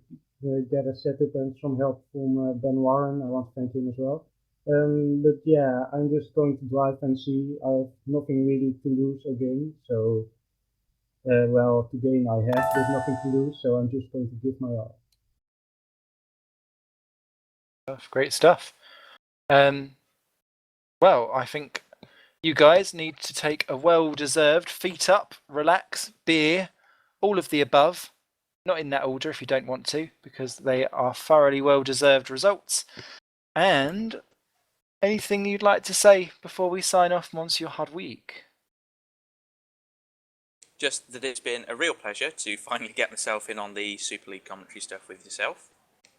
get a setup and some help from Ben Warren. I want to thank him as well. But yeah, I'm just going to drive and see. I have nothing really to lose or gain. So, well, to gain I have, but nothing to lose. So I'm just going to give my all. Great stuff. Well, I think you guys need to take a well-deserved feet up, relax, beer, all of the above. Not in that order if you don't want to, because they are thoroughly well-deserved results. And anything you'd like to say before we sign off, Monsieur Hardwick? Just that it's been a real pleasure to finally get myself in on the Super League commentary stuff with yourself.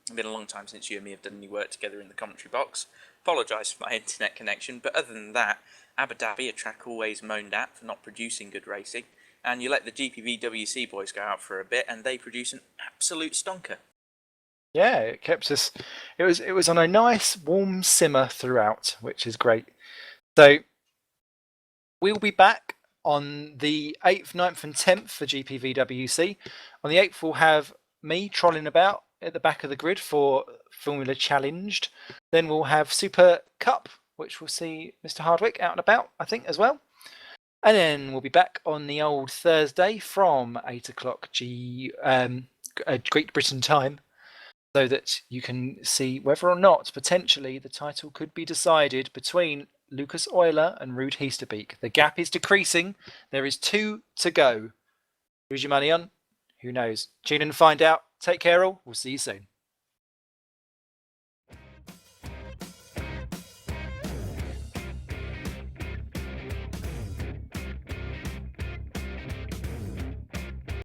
It's been a long time since you and me have done any work together in the commentary box. Apologise for my internet connection, but other than that, Abu Dhabi, a track always moaned at for not producing good racing, and you let the GPVWC boys go out for a bit, and they produce an absolute stonker. Yeah, it kept us. It was on a nice warm simmer throughout, which is great. So we'll be back on the 8th, 9th, and 10th for GPVWC. On the 8th, we'll have me trolling about at the back of the grid for Formula Challenged. Then we'll have Super Cup, which we'll see Mr. Hardwick out and about, I think, as well. And then we'll be back on the old Thursday from 8 o'clock Great Britain time, so that you can see whether or not potentially the title could be decided between Lucas Euler and Ruud Heesterbeek. The gap is decreasing. There is 2 to go. Who's your money on? Who knows? Tune in and find out. Take care all. We'll see you soon.